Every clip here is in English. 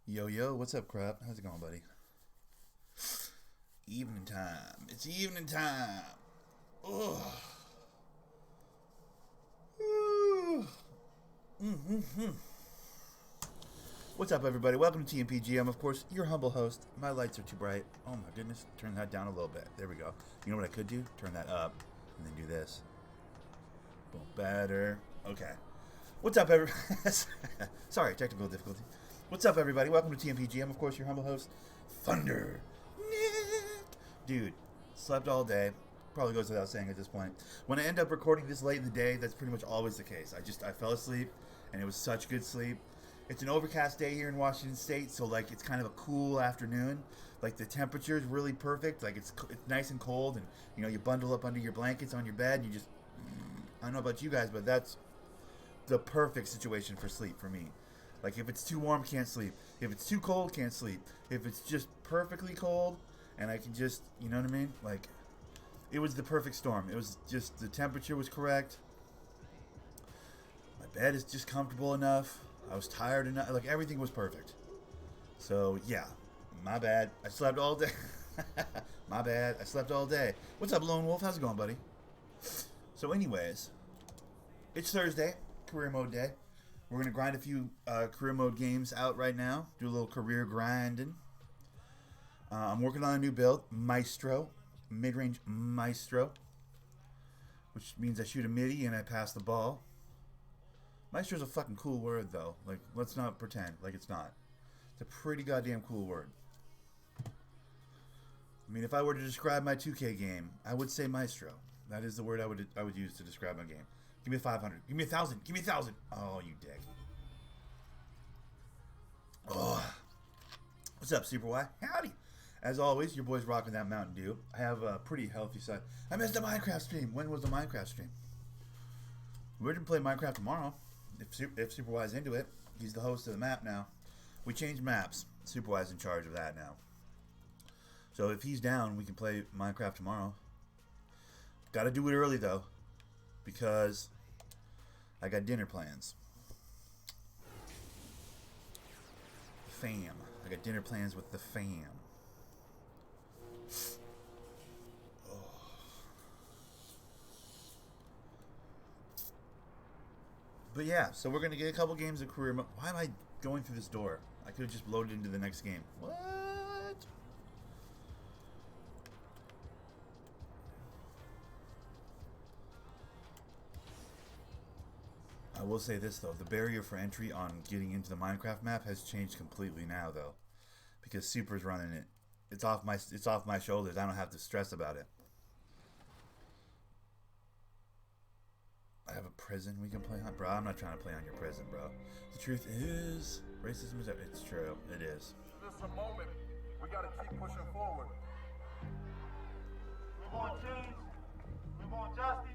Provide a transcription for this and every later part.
Yo, what's up, crap? How's it going, buddy? Evening time. It's evening time. Ugh. What's up, everybody? Welcome to TMPG. I'm, of course, your humble host. My lights are too bright. Oh, my goodness. Turn that down a little bit. There we go. You know what I could do? Turn that up and then do this. Boom. Better. Okay. What's up, everybody? Sorry, technical difficulty. What's up, everybody? Welcome to TMPG. I'm, of course, your humble host, Thundernick. Dude, slept all day. Probably goes without saying at this point. When I end up recording this late in the day, that's pretty much always the case. I fell asleep, and it was such good sleep. It's an overcast day here in Washington State, so, like, it's kind of a cool afternoon. Like, the temperature is really perfect. Like, it's nice and cold, and, you know, you bundle up under your blankets on your bed, and you just... I don't know about you guys, but that's the perfect situation for sleep for me. Like, if it's too warm, can't sleep. If it's too cold, can't sleep. If it's just perfectly cold, and I can just, you know what I mean? Like, it was the perfect storm. It was just, the temperature was correct. My bed is just comfortable enough. I was tired enough. Like, everything was perfect. So, yeah. My bad. I slept all day. My bad. I slept all day. What's up, Lone Wolf? How's it going, buddy? So, anyways, it's Thursday. Career mode day. We're going to grind a few career mode games out right now. Do a little career grinding. I'm working on a new build. Maestro. Mid-range Maestro. Which means I shoot a midi and I pass the ball. Maestro's a fucking cool word, though. Like, let's not pretend like it's not. It's a pretty goddamn cool word. I mean, if I were to describe my 2K game, I would say Maestro. That is the word I would use to describe my game. Give me 500. Give me 1,000. Give me 1,000. Oh, you dick. Oh. What's up, Super Y? Howdy. As always, your boy's rocking that Mountain Dew. I have a pretty healthy side. I missed the Minecraft stream. When was the Minecraft stream? We're going to play Minecraft tomorrow. If Super Y's into it. He's the host of the map now. We changed maps. Super Y's in charge of that now. So if he's down, we can play Minecraft tomorrow. Got to do it early, though. Because I got dinner plans. Fam. I got dinner plans with the fam. Oh. But yeah, so we're going to get a couple games of career mode. Why am I going through this door? I could have just loaded into the next game. What? I will say this, though. The barrier for entry on getting into the Minecraft map has changed completely now, though. Because Super's running it. It's off my shoulders. I don't have to stress about it. I have a prison we can play on. Bro, I'm not trying to play on your prison, bro. The truth is, racism is... It's true. It is. Just a moment. We gotta keep pushing forward. We want change. We want justice.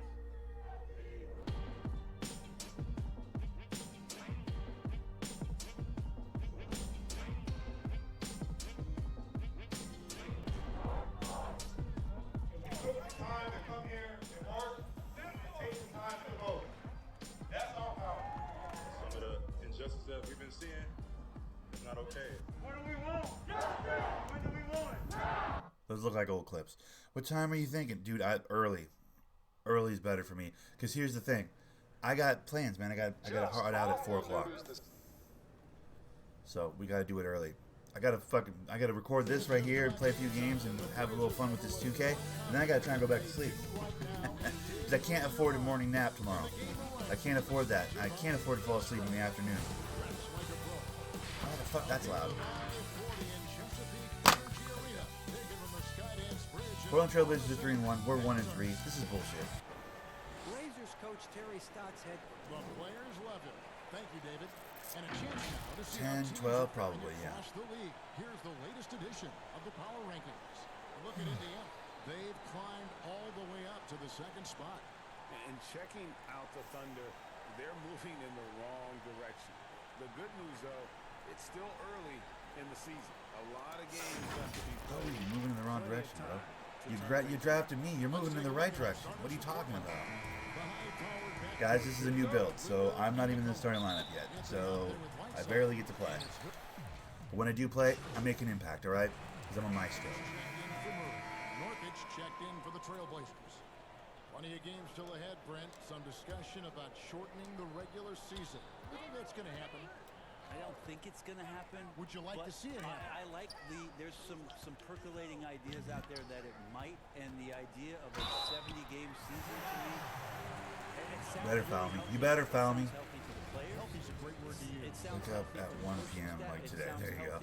That we've been seeing, it's not okay. What do we want? What do we want? Those look like old clips. What time are you thinking? Dude, early. Early is better for me. Because here's the thing. I got plans, man. I got a hard out at 4 o'clock. So we got to do it early. I got to record this right here and play a few games and have a little fun with this 2K. And then I got to try and go back to sleep. Because I can't afford a morning nap tomorrow. I can't afford that. I can't afford to fall asleep in the afternoon. Oh, the fuck, that's loud. Portland Trailblazers are 3-1. We're 1-3. This is bullshit. Pacers coach Terry Stotts had. The players love it. Thank you, David. And a chance now to see 10, 12 probably, yeah. across the league. Here's the latest edition of the power rankings. Look at Indiana. They've climbed all the way up to the second spot. And checking out the Thunder, they're moving in the wrong direction. The good news, though, it's still early in the season. A lot of games left to be Oh, played. you're moving in the wrong direction, bro. You drafted me. You're moving in the right direction. What are you talking about? Guys, this is a new build, so I'm not even in the starting lineup yet. So I barely get to play. But when I do play, I make an impact, all right? Because I'm a maestro. Northich checked in for the Trailblazers. Plenty of games still ahead, Brent. Some discussion about shortening the regular season. You think that's going to happen? I don't think it's going to happen. Would you like to see it happen? I like there's some percolating ideas out there that it might, and the idea of a 70-game season to me. You better foul me. You better foul me. Healthy's a great word to use. Wake up at 1 p.m. like today. There you go.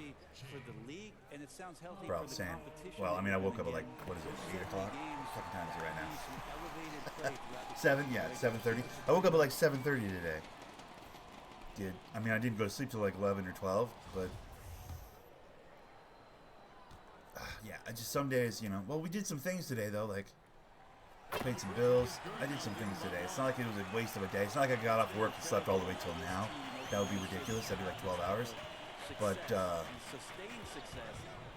For the league, and it sounds healthy Bro, for the same. competition. Well, I mean, I woke up at like, what is it, 8 o'clock? Fucking time is it right now? 7:30. I woke up at like 7:30 today. I didn't go to sleep till like 11 or 12, but yeah, I just some days, well, we did some things today though, like paid some bills. I did some things today. It's not like it was a waste of a day. It's not like I got off work and slept all the way till now. That would be ridiculous. That'd be like 12 hours. But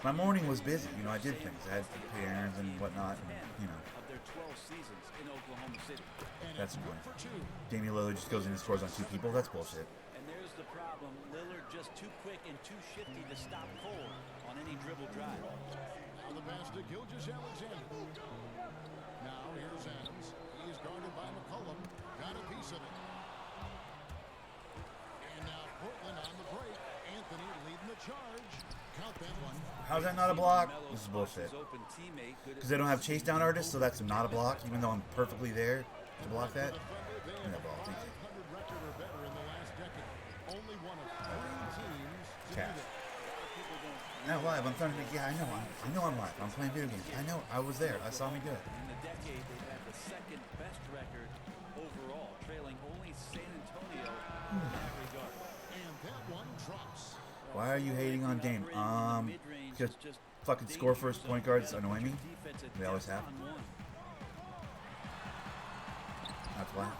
my morning was busy. I did things. I had to pay errands and whatnot, and Of their 12 seasons in Oklahoma City. that's annoying. Damian Lillard just goes in and scores on 2 people. That's bullshit. And there's the problem. Lillard just too quick and too shifty to stop Cole on any dribble drive. Now the pass to Gilgeous-Alexander. Now here's Adams. He is guarded by McCollum. Got a piece of it. And now Portland on the break. Anthony leading the charge. Count that one. How's that not a block? This is bullshit. Because they don't have chase down artists, so that's not a block, even though I'm perfectly there to block that. And that ball, thank you. Record or better in the last decade. Only one of 3 teams to do Cash. that. Now live on Thundernick. Yeah, I know I'm live. I'm playing video games. I know. I was there. I saw me do it. In the decade, they've had the second best record overall, trailing only San Antonio in that regard. And that one drops. Why are you hating on Dame? Because fucking score first point guards annoy me. They always have. That's why.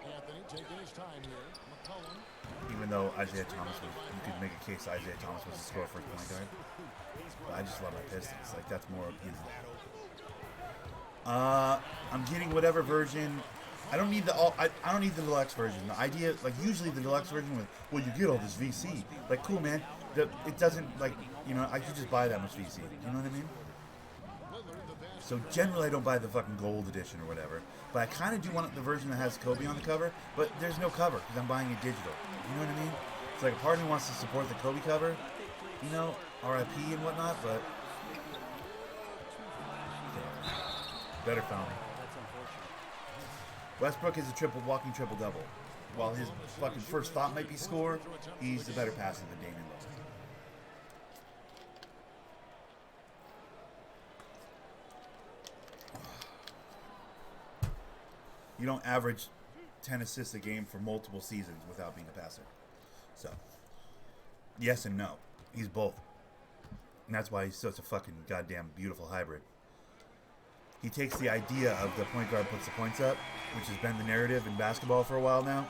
Anthony taking his time here. McCollum. Even though Isaiah Thomas was, you could make a case Isaiah Thomas was a score first point guard. But I just love my Pistons. Like that's more, I'm getting whatever version. I don't need I don't need the deluxe version. The idea, like usually the deluxe version with, well, you get all this VC. Like, cool, man. It doesn't like, I could just buy that much VC. You know what I mean? So generally, I don't buy the fucking gold edition or whatever. But I kind of do want the version that has Kobe on the cover. But there's no cover because I'm buying it digital. You know what I mean? It's like a part of me wants to support the Kobe cover, RIP and whatnot. But better foul me. Westbrook is a walking triple-double. While his fucking first thought might be score, he's the better passer than Damian Lillard. You don't average 10 assists a game for multiple seasons without being a passer. So, yes and no. He's both. And that's why he's such a fucking goddamn beautiful hybrid. He takes the idea of the point guard puts the points up, which has been the narrative in basketball for a while now.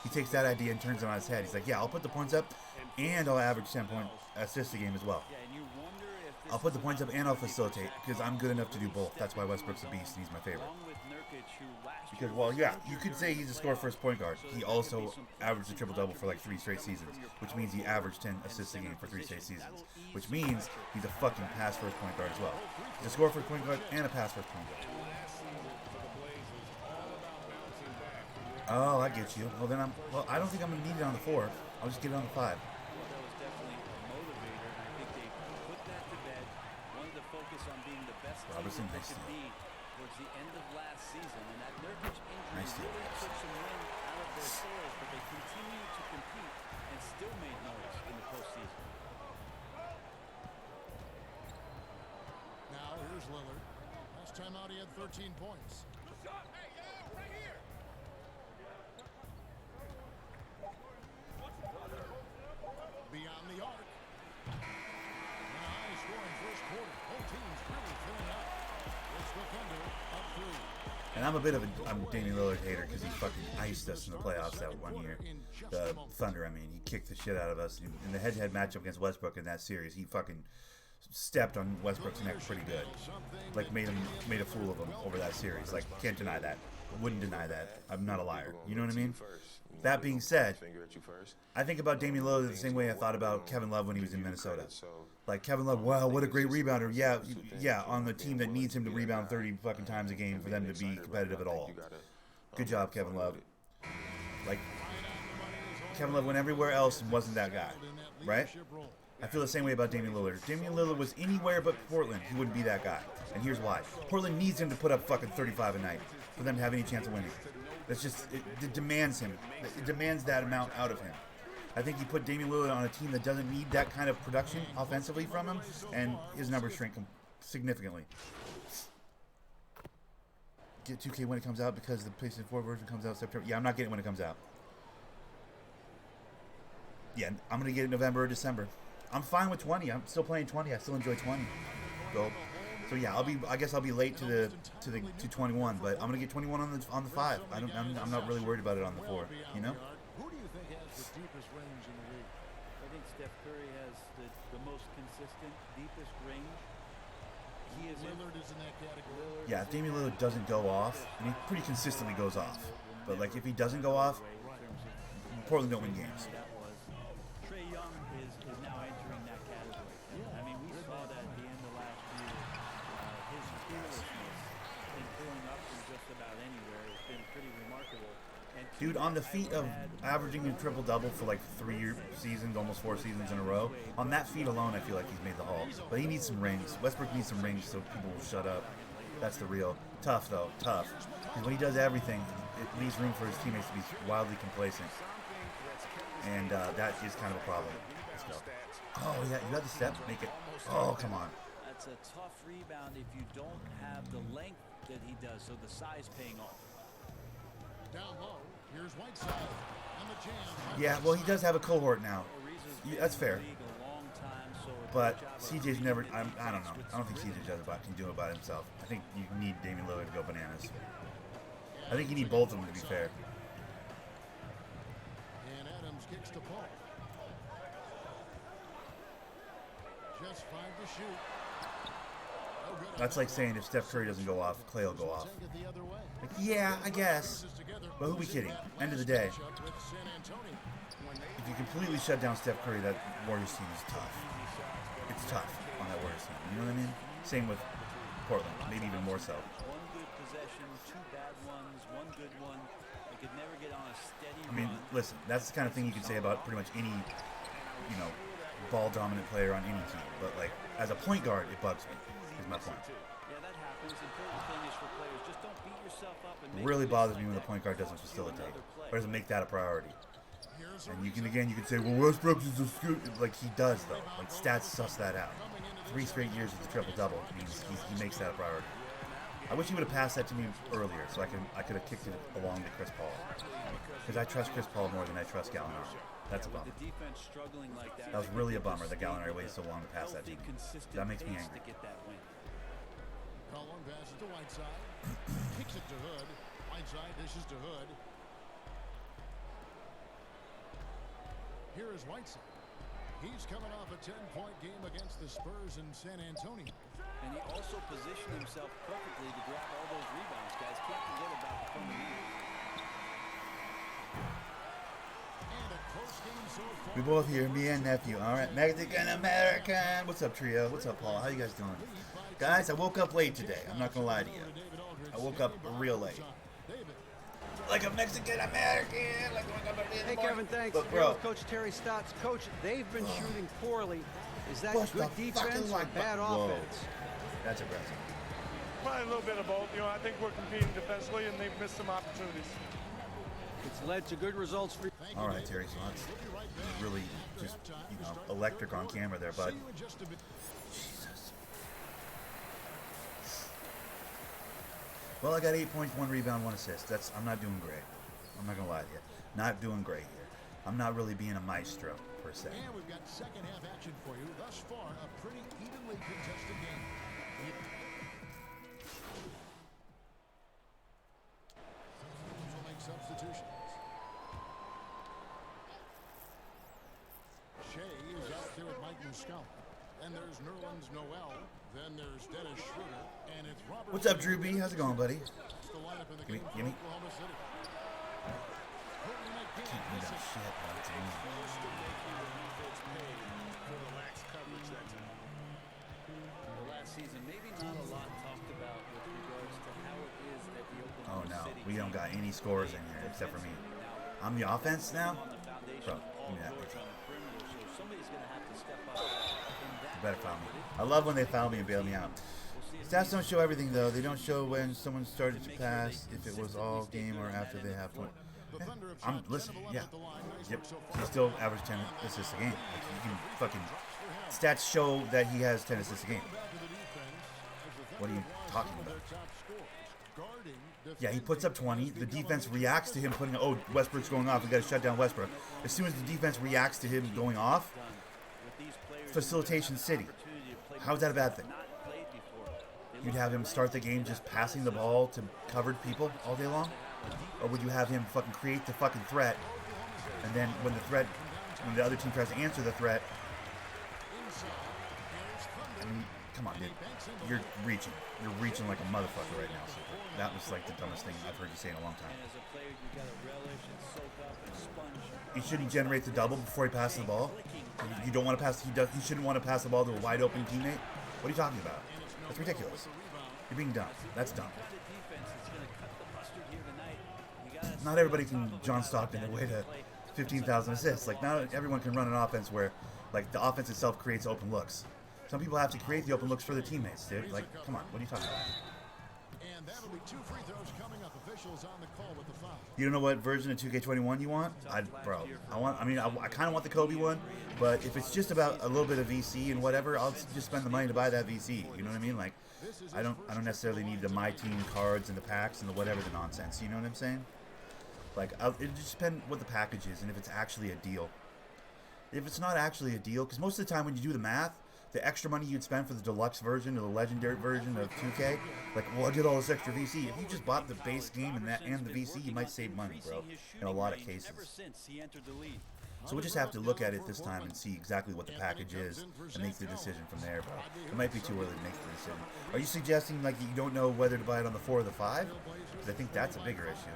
He takes that idea and turns it on his head. He's like, yeah, I'll put the points up and I'll average 10 point assists a game as well. I'll put the points up and I'll facilitate because I'm good enough to do both. That's why Westbrook's a beast and he's my favorite. Because, well, yeah, you could say he's a score first point guard. He also averaged a triple-double for like 3 straight seasons, which means he averaged 10 assists a game for 3 straight seasons, which means he's a fucking pass first point guard as well. He's a score first point guard and a pass first point guard. Oh, I get you. Well, then I don't think I'm going to need it on the 4. I'll just get it on the 5. Robertson, nice steal. Towards the end of last season, and that Nurkic injury Nice steal. really took some wind out of their sails, but they continued to compete and still made noise in the postseason. Now here's Lillard. Last time out, he had 13 points. Beyond the arc. And a high-scoring first quarter. Both teams really filling up. It's the Thunder up 3. And I'm a bit of a Damian Lillard hater because he fucking iced us in the playoffs that one year. The Thunder, I mean, he kicked the shit out of us. In the head-to-head matchup against Westbrook in that series, he fucking stepped on Westbrook's neck pretty good. Like, made a fool of him over that series. Like, can't deny that. Wouldn't deny that. I'm not a liar. You know what I mean? That being said, I think about Damian Lillard the same way I thought about Kevin Love when he was in Minnesota. Like, Kevin Love, wow, what a great rebounder. Yeah, on the team that needs him to rebound 30 fucking times a game for them to be competitive at all. Good job, Kevin Love. Like, Kevin Love went everywhere else and wasn't that guy, right? I feel the same way about Damian Lillard. If Damian Lillard was anywhere but Portland, he wouldn't be that guy. And here's why. Portland needs him to put up fucking 35 a night for them to have any chance of winning. That's just, it demands him. It demands that amount out of him. I think you put Damian Lillard on a team that doesn't need that kind of production offensively from him, and his numbers shrink significantly. Get 2K when it comes out because the PlayStation 4 version comes out September. Yeah, I'm not getting it when it comes out. Yeah, I'm going to get it in November or December. I'm fine with 20. I'm still playing 20. I still enjoy 20. So yeah, I guess I'll be late to 21, but I'm gonna get 21 on the 5. I'm not really worried about it on the 4. You know. Who do you think has the deepest range in the league? I think Steph Curry has the most consistent, deepest range. Lillard is in that category. Yeah, if Damian Lillard doesn't go off, and he pretty consistently goes off, but like if he doesn't go off, Portland don't win games. Trae Young is now entering that category. I mean, we saw that at the end of last year. His fearlessness in pulling up from just about anywhere has been pretty remarkable. And Dude, on the feat of averaging a triple-double for like 3 seasons, almost 4 seasons in a row, on that feat alone, I feel like he's made the Hall. But he needs some rings. Westbrook needs some rings so people will shut up. That's the real. Tough, though. Tough. Because when he does everything, it leaves room for his teammates to be wildly complacent. And that is kind of a problem. Let's go. Oh, yeah, you got the step? Make it. Oh, come on. That's a tough rebound if you don't have the length that he does, so the size paying off. Down low, here's Whiteside on the jam. Yeah, well, he does have a cohort now. Yeah, that's fair. But CJ's never. I don't know. I don't think CJ can do it by himself. I think you need Damian Lillard to go bananas. I think you need both of them to be fair. And Adams kicks to Paul. Just 5 to shoot. That's like saying if Steph Curry doesn't go off, Clay will go off. Like, yeah, I guess. But who are we kidding? End of the day. If you completely shut down Steph Curry, that Warriors team is tough. It's tough on that Warriors team. You know what I mean? Same with Portland, maybe even more so. One good possession, 2 bad ones, 1 good one. They could never get on a steady I mean, run. listen, that's the kind of thing you can say about pretty much any, ball-dominant player on any team. But, like, as a point guard, it bugs me, is my point. Yeah, that happens. Important thing is for players, just don't beat yourself up and It really bothers me when the point guard doesn't facilitate or doesn't make that a priority. And you can say, well, Westbrook is a scoot. Like, he does, though. Like, stats suss that out. 3 straight years with the triple-double means he makes that a priority. I wish he would have passed that to me earlier so I could have kicked it along to Chris Paul. Because I trust Chris Paul more than I trust Gallinari. That's a bummer. The defense struggling like that. That was really a bummer that Gallinari waited so long to pass that to me. That makes me angry. To get that win. Cullen passes to Whiteside. Kicks it to Hood. Whiteside dishes to Hood. Here is Whiteside. He's coming off a 10-point game against the Spurs in San Antonio. And he also positioned himself perfectly to grab all those rebounds, guys. Can't forget about the fundamentals. And a close game so far. We both here, me and nephew. All right, Mexican American. What's up, trio? What's up, Paul? How you guys doing? Guys, I woke up late today. I'm not going to lie to you. I woke up real late. Like a Mexican American. Like Hey, Kevin, thanks. But, Here bro, with Coach Terry Stotts. Coach, they've been shooting poorly. Is that Push good the defense fucking or like bad button. Whoa. offense? That's aggressive. Probably a little bit of both. I think we're competing defensively, and they've missed some opportunities. It's led to good results for you. All right, Terry, so that's really just, electric on camera there, bud. Jesus. Well, I got 8 points, 1 rebound, 1 assist. I'm not doing great. I'm not gonna lie to you. Not doing great here. I'm not really being a maestro per se. And we've got second half action for you. Thus far, a pretty evenly contested game. Will make substitutions. Shea is out there with Mike Muscala. And there's Nerlens Noel. Then there's Dennis Schroeder. And it's Robert. What's up, Drew B? How's it going, buddy? The lineup in the Gimme, game gimme. for Oklahoma City. Can't do that shit, bro. It's easy. Close to making the defense pay for the lax coverage that time. Well, last season, maybe not a lot talked about with regards to how it is that the Oh Oklahoma no, City we don't got any scores in here except for me. I'm the offense now? on the foundation Bro, of give Paul me that. George on the perimeter, so somebody's going to have to step up in that. You better foul me. I love when they foul me and bail me out. Stats don't show everything though. They don't show when someone started to pass, if it was all game or after they have one. I'm listening. Yeah. Yep. He still averaged 10 assists a game. Like, you can fucking stats show that he has 10 assists a game. What are you talking about? Yeah, he puts up 20. The defense reacts to him putting. Oh, Westbrook's going off. We got to shut down Westbrook. As soon as the defense reacts to him going off, facilitation city. How is that a bad thing? You'd have him start the game just passing the ball to covered people all day long? Or would you have him fucking create the fucking threat, and then when the other team tries to answer the threat, I mean, come on, dude. You're reaching like a motherfucker right now, Super. That was like the dumbest thing I've heard you say in a long time. Shouldn't he generate the double before he passes the ball? You don't want to pass. He shouldn't want to pass the ball to a wide open teammate. What are you talking about? That's ridiculous. You're being dumb. That's dumb. Not everybody can John Stockton their way to 15,000 assists. Like, not everyone can run an offense where, like, the offense itself creates open looks. Some people have to create the open looks for their teammates, dude. Like, come on, what are you talking about? And that'll be 2 free throws coming up. Officials on the call with the foul. You don't know what version of 2K21 you want? I kind of want the Kobe one, but if it's just about a little bit of VC and whatever, I'll just spend the money to buy that VC. You know what I mean? Like, I don't necessarily need the My Team cards and the packs and the whatever the nonsense. You know what I'm saying? Like, it just depends what the package is and if it's actually a deal. If it's not actually a deal, because most of the time when you do the math, the extra money you'd spend for the deluxe version or the legendary version of 2K, like, well, I get all this extra VC. If you just bought the base game and the VC, you might save money, bro, in a lot of cases. So we'll just have to look at it this time and see exactly what the package is and make the decision from there, bro. It might be too early to make the decision. Are you suggesting, like, you don't know whether to buy it on the 4 or the 5? Because I think that's a bigger issue.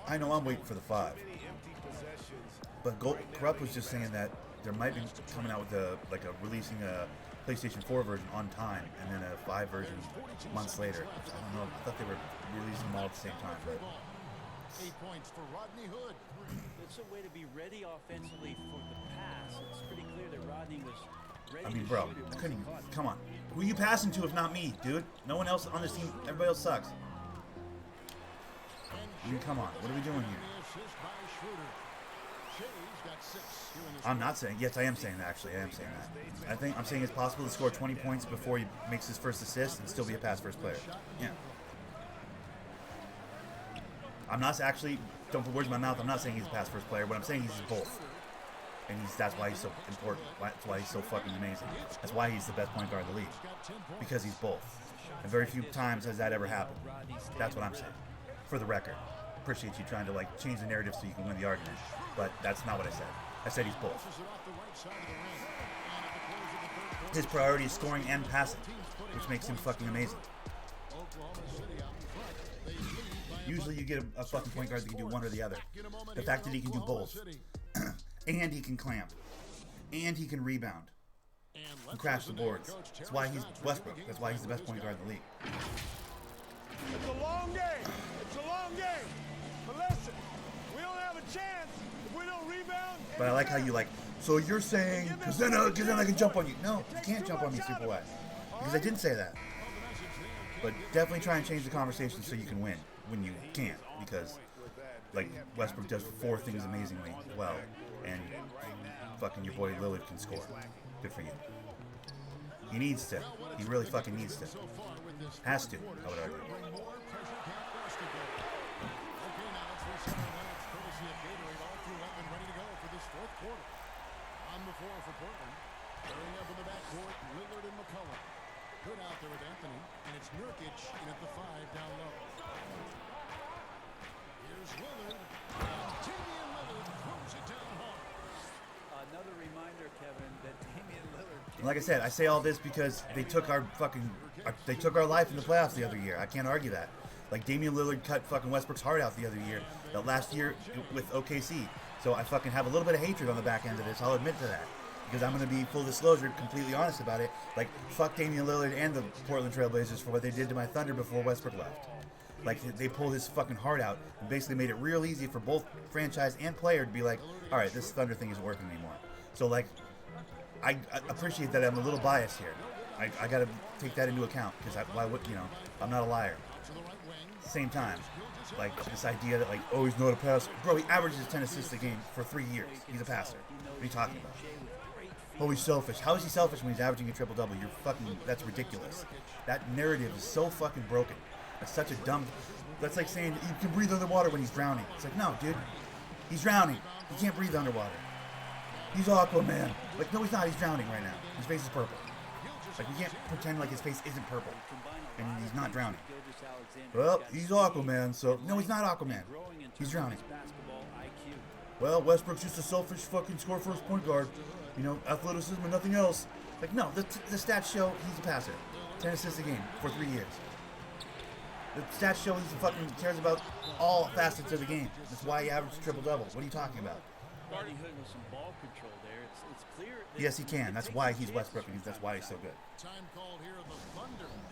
I know I'm waiting for the 5. But Corrupt was just saying that there might be coming out with releasing a PlayStation 4 version on time and then a 5 version months later. I don't know. I thought they were releasing them all at the same time, but 8 points for Rodney Hood. It's a way to be ready offensively for the pass. It's pretty clear that Rodney was ready. I mean, bro, I couldn't even, come on. Who are you passing to if not me, dude? No one else on this team. Everybody else sucks. I mean, come on. What are we doing here? I'm not saying. Yes, I am saying that. Actually, I am saying that. I'm saying it's possible to score 20 points before he makes his first assist and still be a pass first player. Yeah. I'm not actually. Don't put words in my mouth. I'm not saying he's a pass first player. What I'm saying he's both, and that's why he's so important. That's why he's so fucking amazing. That's why he's the best point guard in the league, because he's both. And very few times has that ever happened. That's what I'm saying. For the record, appreciate you trying to like change the narrative so you can win the argument, but that's not what I said. I said he's both. His priority is scoring and passing, which makes him fucking amazing. Usually you get a fucking point guard that can do one or the other. The fact that he can do both, and he can clamp, and he can rebound, and crash the boards. That's why he's Westbrook. That's why he's the best point guard in the league. It's a long game. It's a long game. But listen, we don't have a chance if we don't rebound. But I like how you like, so you're saying, because then I can jump on you. No, you can't jump on me, Super West. Because I didn't say that. But definitely try and change the conversation so you can win when you can't. Because, like, Westbrook does 4 things amazingly well. And fucking your boy Lillard can score. Good for you. He needs to. He really fucking needs to. this Has to, quarter I would argue. should bring more pressure camp basketball. Okay, now let's reset our lineups courtesy of Gatorade, all fueled up and ready to go for this fourth quarter. On the floor for Portland. Pairing up in the backcourt, Lillard and McCollum. Good out there with Anthony, and it's Nurkic in at the 5 down low. Here's Lillard, and Damian Lillard throws it down hard. Another reminder, Kevin, that Damian Lillard. Like I said, I say all this because they took our life in the playoffs the other year. I can't argue that. Like Damian Lillard cut fucking Westbrook's heart out the other year, that last year with OKC. So I fucking have a little bit of hatred on the back end of this. I'll admit to that. Because I'm going to be full disclosure, completely honest about it. Like, fuck Damian Lillard and the Portland Trailblazers for what they did to my Thunder before Westbrook left. Like, they pulled his fucking heart out and basically made it real easy for both franchise and player to be like, all right, this Thunder thing isn't working anymore. So, like, I appreciate that I'm a little biased here. I got to take that into account because why would, you know, I'm not a liar. Same time, like, this idea that, like, oh, he's not a passer. Bro, he averages 10 assists a game for 3 years. He's a passer. What are you talking about? Oh, he's selfish. How is he selfish when he's averaging a triple-double? You're fucking, that's ridiculous. That narrative is so fucking broken. That's such a dumb, that's like saying you can breathe underwater when he's drowning. It's like, no, dude. He's drowning. He can't breathe underwater. He's Aquaman. Like, no, he's not. He's drowning right now. His face is purple. Like, we can't pretend like his face isn't purple. And he's not drowning. Well, he's Aquaman, so, no, he's not Aquaman. He's drowning. Well, Westbrook's just a selfish fucking score first point guard. You know, athleticism and nothing else. Like, no, the stats show he's a passer. 10 assists a game for 3 years. The stats show he's fucking cares about all facets of the game. That's why he averages triple-double. What are you talking about? Buddy Hood with some ball control there. It's clear. Yes, he can. That's why he's Westbrook, and that's why he's so good.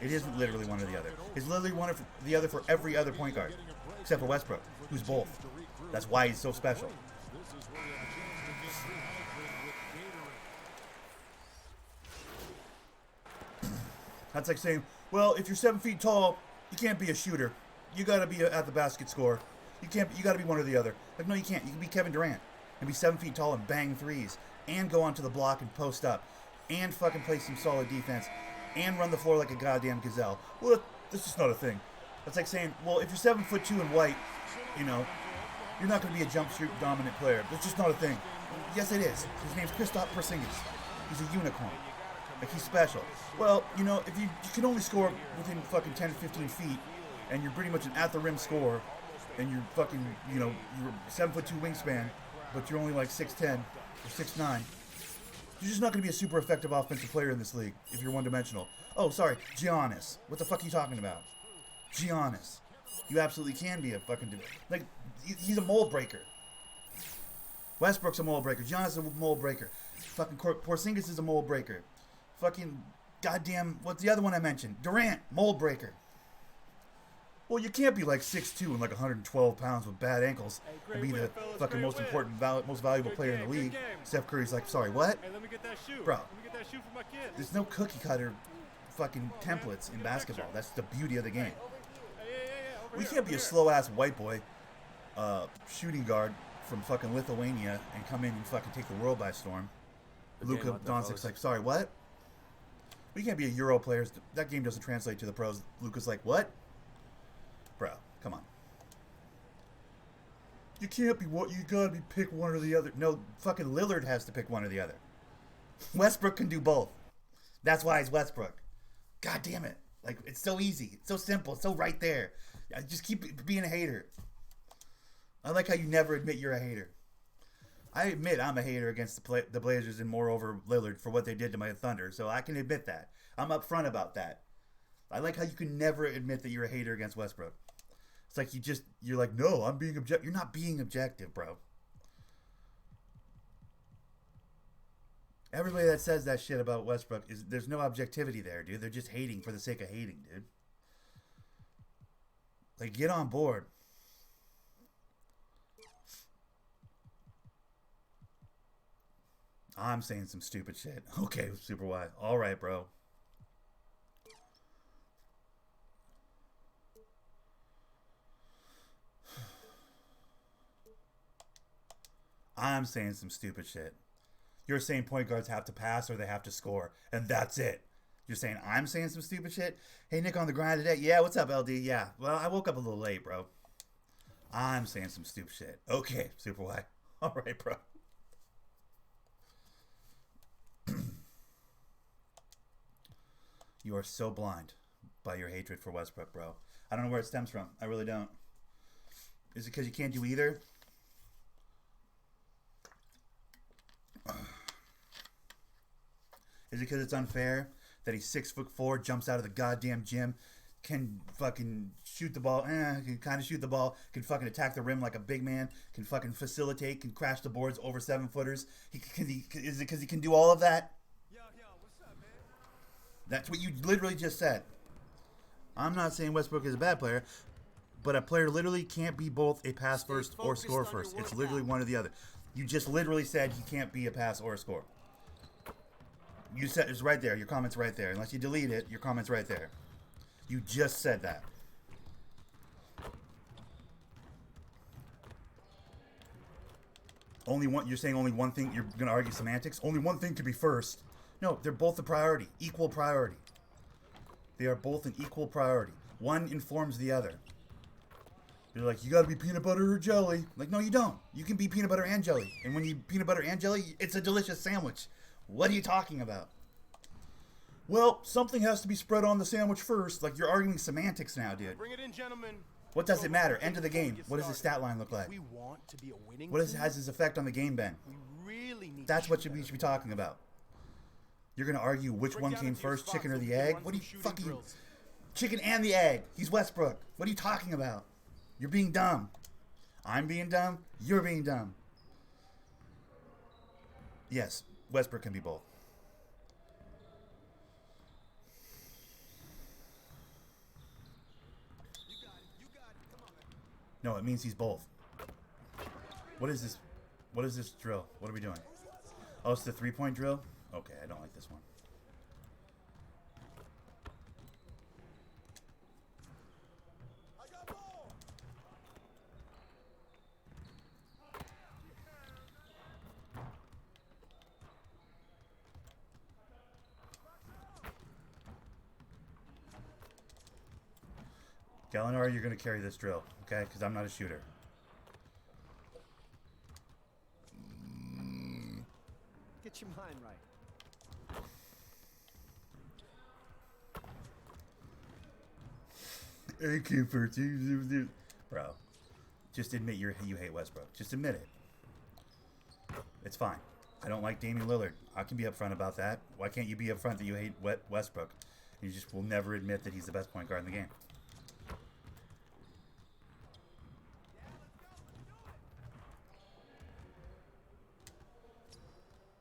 It isn't literally one or the other. It's literally one or the other for every other point guard, except for Westbrook, who's both. That's why he's so special. That's like saying, well, if you're 7 feet tall, you can't be a shooter. You gotta be at the basket scorer. You gotta be one or the other. Like, no, you can't. You can be Kevin Durant and be 7 feet tall and bang threes and go onto the block and post up and fucking play some solid defense and run the floor like a goddamn gazelle. Well, that's just not a thing. That's like saying, well, if you're 7'2" and white, you know, you're not gonna be a jump shoot dominant player. That's just not a thing. Yes, it is. His name's Kristaps Porzingis. He's a unicorn. Like, he's special. Well, you know, if you can only score within fucking 10 to 15 feet, and you're pretty much an at-the-rim scorer, and you're fucking, you know, you're 7'2" wingspan, but you're only like 6'10" or 6'9", you're just not going to be a super effective offensive player in this league if you're one-dimensional. Oh, sorry, Giannis. What the fuck are you talking about? Giannis. You absolutely can be a fucking... Like, he's a mold breaker. Westbrook's a mold breaker. Giannis is a mold breaker. Fucking Porzingis is a mold breaker. Fucking goddamn, what's the other one I mentioned? Durant, mold breaker. Well, you can't be like 6'2" and like 112 pounds with bad ankles and be the fucking most important, most valuable player in the league. Steph Curry's like, sorry, what? Hey, let me get that shoe. Bro, Let me get that shoe for my kid. there's no cookie cutter fucking templates in basketball. That's the beauty of the game. We can't be a slow ass white boy shooting guard from fucking Lithuania and come in and fucking take the world by storm. Luka Doncic's like, sorry, what? We can't be a Euro player. That game doesn't translate to the pros. Luka's like, what? Bro, come on. You can't be what? You gotta be pick one or the other. No, fucking Lillard has to pick one or the other. Westbrook can do both. That's why he's Westbrook. God damn it. Like, it's so easy. It's so simple. It's so right there. I just keep being a hater. I like how you never admit you're a hater. I admit I'm a hater against the Blazers and moreover Lillard for what they did to my Thunder, so I can admit that. I'm upfront about that. I like how you can never admit that you're a hater against Westbrook. It's like you're like, no, I'm being objective. You're not being objective, bro. Everybody that says that shit about Westbrook, there's no objectivity there, dude. They're just hating for the sake of hating, dude. Like, get on board. I'm saying some stupid shit. Okay, Super Y. All right, bro. I'm saying some stupid shit. You're saying point guards have to pass or they have to score, and that's it. You're saying I'm saying some stupid shit? Hey, Nick on the grind today. Yeah, what's up, LD? Yeah, well, I woke up a little late, bro. I'm saying some stupid shit. Okay, Super Y. All right, bro. You are so blind by your hatred for Westbrook, bro. I don't know where it stems from. I really don't. Is it because you can't do either? Is it because it's unfair that he's 6'4", jumps out of the goddamn gym, can fucking shoot the ball, can kind of shoot the ball, can fucking attack the rim like a big man, can fucking facilitate, can crash the boards over 7-footers? Is it because he can do all of that? Yo, what's up, man? That's what you literally just said. I'm not saying Westbrook is a bad player, but a player literally can't be both a pass first or score first. It's literally one or the other. You just literally said he can't be a pass or a score. You said it's right there. Your comment's right there. Unless you delete it, your comment's right there. You just said that. Only one. You're saying only one thing. You're gonna argue semantics. Only one thing could be first. No, they're both a priority. Equal priority. They are both an equal priority. One informs the other. You're like, you gotta be peanut butter or jelly. Like, no, you don't. You can be peanut butter and jelly. And when you peanut butter and jelly, it's a delicious sandwich. What are you talking about? Well, something has to be spread on the sandwich first. Like, you're arguing semantics now, dude. Bring it in, gentlemen. What does it matter? End of the game. What does his stat line look like? We want to be a winning What has his effect on the game been? We really need That's what we should be talking about. You're going to argue which one came first, chicken or the egg? What are you fucking... Chicken and the egg. He's Westbrook. What are you talking about? You're being dumb. I'm being dumb. You're being dumb. Yes, Westbrook can be both. No, it means he's both. What is this? What is this drill? What are we doing? Oh, it's the three-point drill? Okay, I don't like this one. Gallinari, you're going to carry this drill, okay? Because I'm not a shooter. Get your mind right. Hey, Cooper. Bro, just admit you hate Westbrook. Just admit it. It's fine. I don't like Damian Lillard. I can be upfront about that. Why can't you be upfront that you hate Westbrook? You just will never admit that he's the best point guard in the game.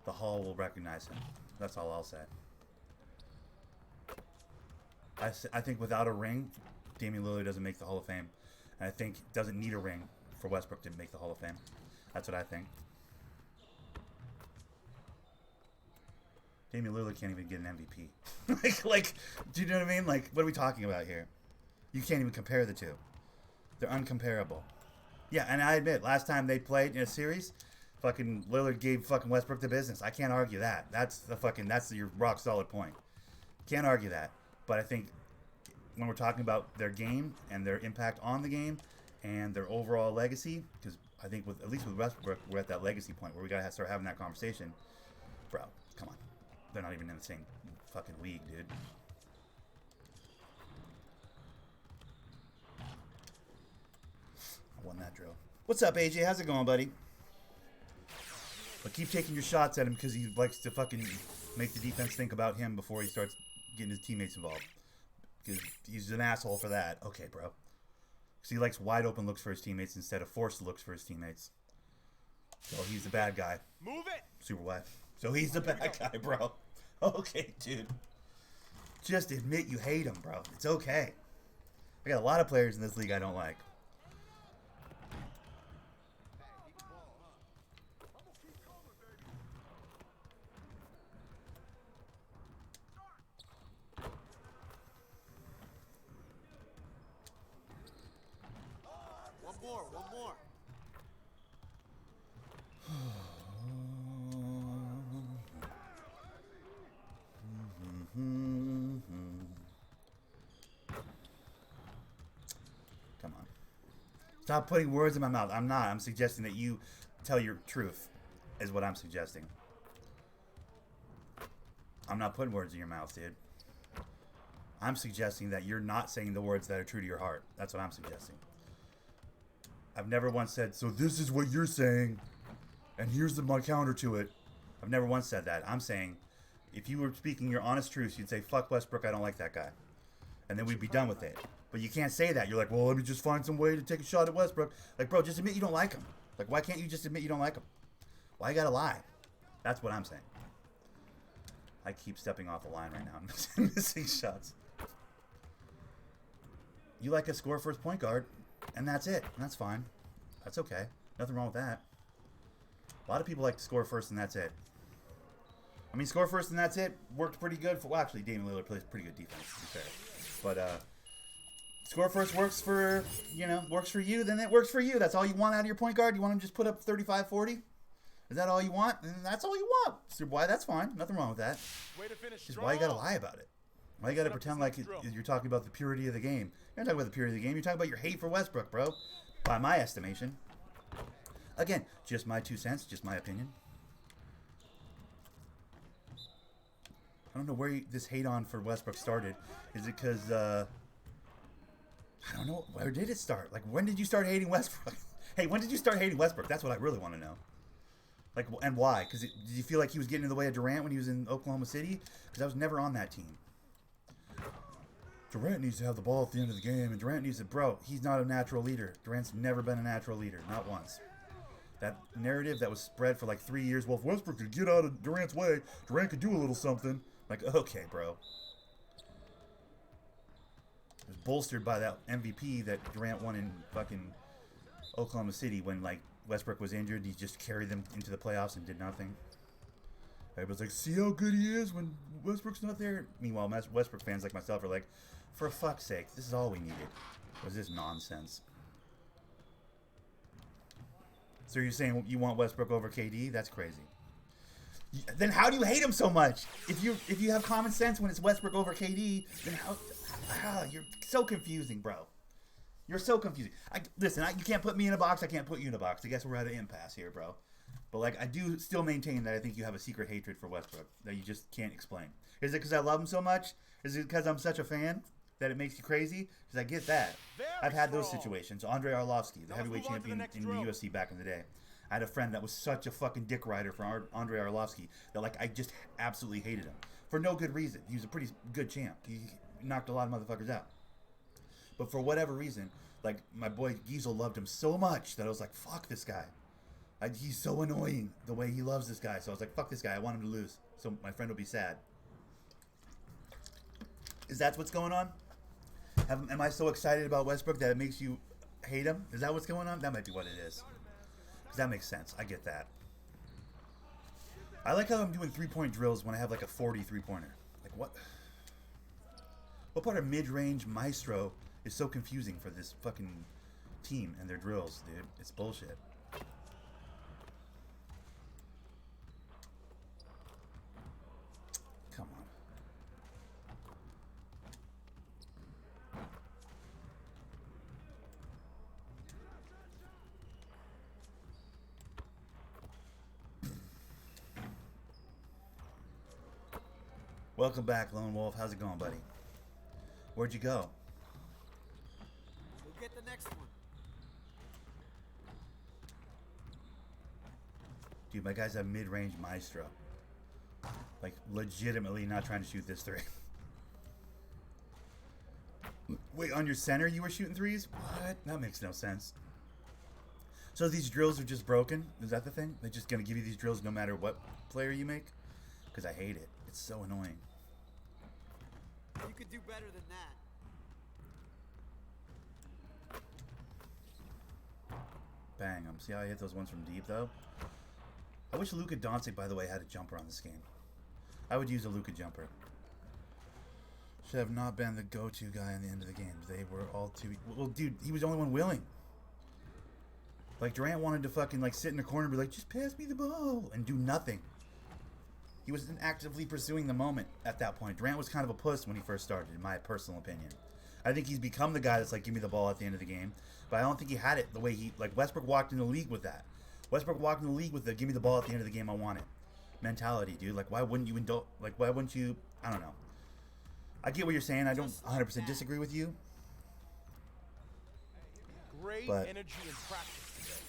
The Hall will recognize him. That's all I'll say. I think without a ring, Damian Lillard doesn't make the Hall of Fame. And I think doesn't need a ring for Westbrook to make the Hall of Fame. That's what I think. Damian Lillard can't even get an MVP. like, do you know what I mean? Like, what are we talking about here? You can't even compare the two. They're uncomparable. Yeah, and I admit, last time they played in a series, fucking Lillard gave fucking Westbrook the business. I can't argue that. That's your rock solid point. Can't argue that. But I think when we're talking about their game and their impact on the game and their overall legacy, because I think at least with Westbrook, we're at that legacy point where we gotta start having that conversation. Bro, come on. They're not even in the same fucking league, dude. I won that drill. What's up, AJ? How's it going, buddy? But keep taking your shots at him because he likes to fucking make the defense think about him before he starts getting his teammates involved. Because he's an asshole for that. Okay, bro. Because he likes wide open looks for his teammates instead of forced looks for his teammates. So he's the bad guy. Move it. Super wide. So he's the bad guy, bro. Okay, dude. Just admit you hate him, bro. It's okay. I got a lot of players in this league I don't like. One more. Stop putting words in my mouth. I'm not. I'm suggesting that you tell your truth, is what I'm suggesting. I'm not putting words in your mouth, dude. I'm suggesting that you're not saying the words that are true to your heart. That's what I'm suggesting. I've never once said, so this is what you're saying, and here's my counter to it. I've never once said that. I'm saying, if you were speaking your honest truth, you'd say, fuck Westbrook, I don't like that guy. And then we'd be done with it. But you can't say that. You're like, well, let me just find some way to take a shot at Westbrook. Like, bro, just admit you don't like him. Like, why can't you just admit you don't like him? Why you gotta lie? That's what I'm saying. I keep stepping off the line right now. I'm missing shots. You like a score first point guard, and that's it. And that's fine. That's okay. Nothing wrong with that. A lot of people like to score first, and that's it. I mean, score first, and that's it. Worked pretty good for. Well, actually, Damian Lillard plays pretty good defense, to be fair. But score first works for works for you. Then it works for you. That's all you want out of your point guard. You want him to just put up 35, 40? Is that all you want? And that's all you want. So why? That's fine. Nothing wrong with that. Way to finish Just strong. why you gotta lie about it? Why you gotta pretend like you're talking about the purity of the game? You're not talking about the purity of the game. You're talking about your hate for Westbrook, bro. By my estimation. Again, just my 2 cents, just my opinion. I don't know where this hate on for Westbrook started. Is it because, I don't know, where did it start? Like, when did you start hating Westbrook? Hey, when did you start hating Westbrook? That's what I really want to know. Like, and why? Because did you feel like he was getting in the way of Durant when he was in Oklahoma City? Because I was never on that team. Durant needs to have the ball at the end of the game, and Durant needs to, bro, he's not a natural leader. Durant's never been a natural leader, not once. That narrative that was spread for like 3 years, well, if Westbrook could get out of Durant's way, Durant could do a little something. Like, okay, bro. It was bolstered by that MVP that Durant won in fucking Oklahoma City when, like, Westbrook was injured. He just carried them into the playoffs and did nothing. Everybody's like, see how good he is when Westbrook's not there? Meanwhile, Westbrook fans like myself are like, for fuck's sake, this is all we needed. Was this nonsense? So you're saying you want Westbrook over KD? That's crazy. Then how do you hate him so much? If you have common sense when it's Westbrook over KD, then how you're so confusing, bro. You're so confusing. Listen, you can't put me in a box. I can't put you in a box. I guess we're at an impasse here, bro. But like, I do still maintain that I think you have a secret hatred for Westbrook that you just can't explain. Is it because I love him so much? Is it because I'm such a fan that it makes you crazy? Because I get that. I've had those situations. Andre Arlovsky, the heavyweight champion in the UFC back in the day. I had a friend that was such a fucking dick rider for Andre Arlovsky that, like, I just absolutely hated him. For no good reason. He was a pretty good champ. He knocked a lot of motherfuckers out. But for whatever reason, like, my boy Giesel loved him so much that I was like, fuck this guy. He's so annoying the way he loves this guy. So I was like, fuck this guy. I want him to lose. So my friend will be sad. Is that what's going on? Am I so excited about Westbrook that it makes you hate him? Is that what's going on? That might be what it is. Because that makes sense. I get that. I like how I'm doing three-point drills when I have like a 40 three-pointer. Like, what? What part of mid-range Maestro is so confusing for this fucking team and their drills, dude? It's bullshit. Come on. Welcome back, Lone Wolf. How's it going, buddy? Where'd you go? We'll get the next one. Dude, my guy's a mid-range Maestro. Like, legitimately not trying to shoot this three. Wait, on your center you were shooting threes? What? That makes no sense. So these drills are just broken? Is that the thing? They're just going to give you these drills no matter what player you make? Because I hate it. It's so annoying. You could do better than that. Bang. See how I hit those ones from deep, though? I wish Luka Doncic, by the way, had a jumper on this game. I would use a Luka jumper. Should have not been the go-to guy in the end of the game. They were all too... Well, dude, he was the only one willing. Like, Durant wanted to fucking, like, sit in the corner and be like, just pass me the ball, and do nothing. He wasn't actively pursuing the moment at that point. Durant was kind of a puss when he first started, in my personal opinion. I think he's become the guy that's like, give me the ball at the end of the game. But I don't think he had it the way he, like Westbrook walked in the league with that. Westbrook walked in the league with the give me the ball at the end of the game, I want it mentality, dude. Like, why wouldn't you why wouldn't you, I don't know. I get what you're saying. I don't 100% disagree with you. Great But energy in practice today.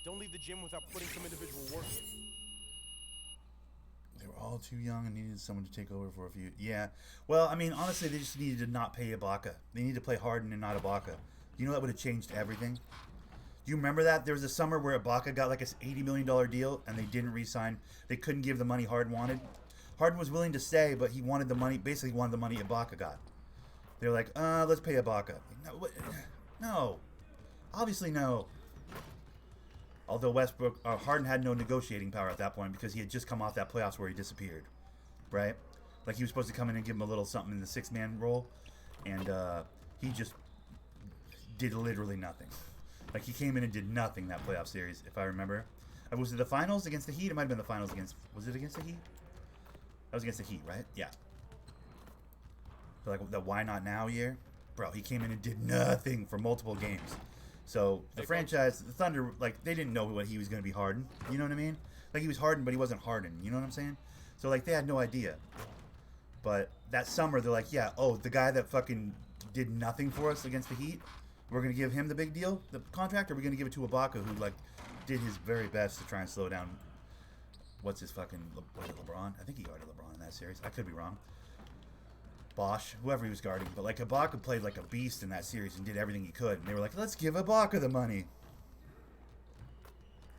Don't leave the gym without putting some individual work in. they were all too young and needed someone to take over for a few. Yeah. Well, I mean, honestly, they just needed to not pay Ibaka. They need to play Harden and not Ibaka. You know that would have changed everything? Do you remember that? There was a summer where Ibaka got like a $80 million deal and they didn't re-sign. They couldn't give the money Harden wanted. Harden was willing to stay, but he wanted the money, basically wanted the money Ibaka got. They're like, let's pay Ibaka. No. Obviously no. Although Harden had no negotiating power at that point because he had just come off that playoffs where he disappeared. Right? Like he was supposed to come in and give him a little something in the six-man role. And he just did literally nothing. Like he came in and did nothing that playoff series, if I remember. Was it the finals against the Heat? It might have been the finals against... Was it against the Heat? That was against the Heat, right? Yeah. So like the why not now year? Bro, he came in and did nothing for multiple games. So the franchise, the Thunder, like they didn't know what he was going to be Harden. You know what I mean? Like he was Harden, but he wasn't Harden. You know what I'm saying? So like they had no idea. But that summer, they're like, yeah, the guy that fucking did nothing for us against the Heat, we're going to give him the big deal, the contract, or we're going to give it to Ibaka, who like did his very best to try and slow down. What's his fucking, was it LeBron? I think he guarded LeBron in that series. I could be wrong. Bosch, whoever he was guarding. But like Ibaka played like a beast in that series and did everything he could. And they were like, let's give Ibaka the money.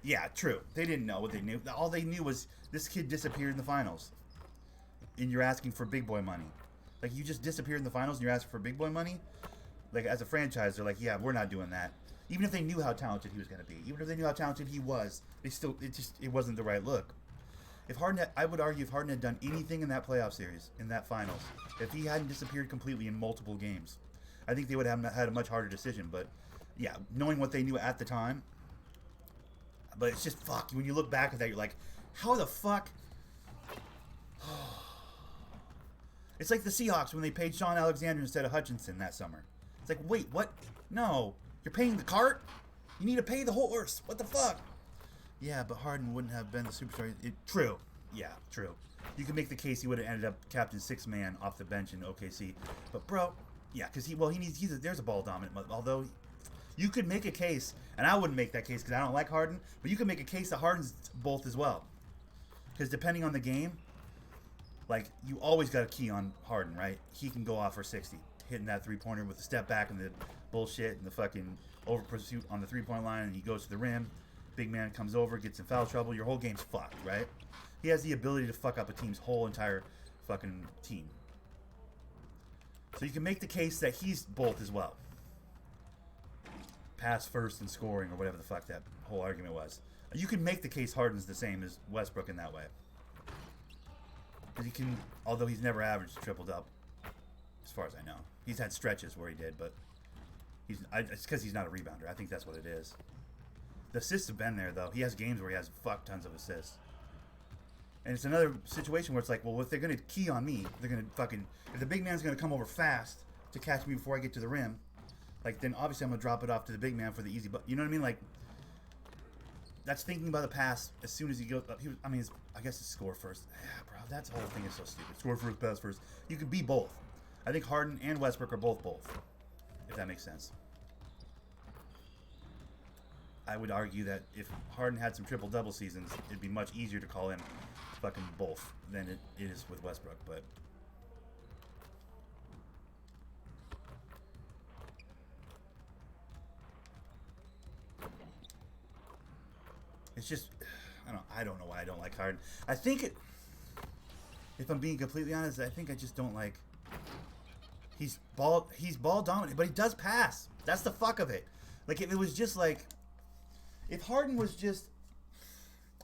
Yeah, true. They didn't know what they knew. All they knew was this kid disappeared in the finals. And you're asking for big boy money. Like you just disappeared in the finals and you're asking for big boy money? Like as a franchise, they're like, yeah, we're not doing that. Even if they knew how talented he was going to be. Even if they knew how talented he was, it wasn't the right look. I would argue if Harden had done anything in that playoff series, in that finals, if he hadn't disappeared completely in multiple games, I think they would have had a much harder decision. But yeah, knowing what they knew at the time, but it's just fuck. When you look back at that, you're like, how the fuck? It's like the Seahawks when they paid Sean Alexander instead of Hutchinson that summer. It's like, wait, what? No, you're paying the cart? You need to pay the horse. What the fuck? Yeah, but Harden wouldn't have been the superstar. True. Yeah, true. You can make the case he would have ended up captain six-man off the bench in OKC. But, bro, yeah, because there's a ball dominant. Although, you could make a case, and I wouldn't make that case because I don't like Harden, but you could make a case that Harden's both as well. Because depending on the game, like, you always got a key on Harden, right? He can go off for 60, hitting that three-pointer with the step back and the bullshit and the fucking over-pursuit on the three-point line, and he goes to the rim. Big man comes over, gets in foul trouble. Your whole game's fucked, right? He has the ability to fuck up a team's whole entire fucking team. So you can make the case that he's both as well. Pass first and scoring, or whatever the fuck that whole argument was. You can make the case Harden's the same as Westbrook in that way. Because he can, although he's never averaged triple-double, as far as I know. He's had stretches where he did, but it's because he's not a rebounder. I think that's what it is. The assists have been there, though. He has games where he has fuck tons of assists. And it's another situation where it's like, well, if they're going to key on me, they're going to fucking... If the big man's going to come over fast to catch me before I get to the rim, like, then obviously I'm going to drop it off to the big man for the easy... You know what I mean? Like, that's thinking about the pass as soon as he goes up. I guess it's score first. Yeah, bro, that whole thing is so stupid. Score first, pass first. You could be both. I think Harden and Westbrook are both, if that makes sense. I would argue that if Harden had some triple-double seasons, it'd be much easier to call him fucking both than it is with Westbrook, but... It's just... I don't know why I don't like Harden. I think if I'm being completely honest, I think I just don't like... He's ball dominant, but he does pass. That's the fuck of it. Like, if it was just like... If Harden was just,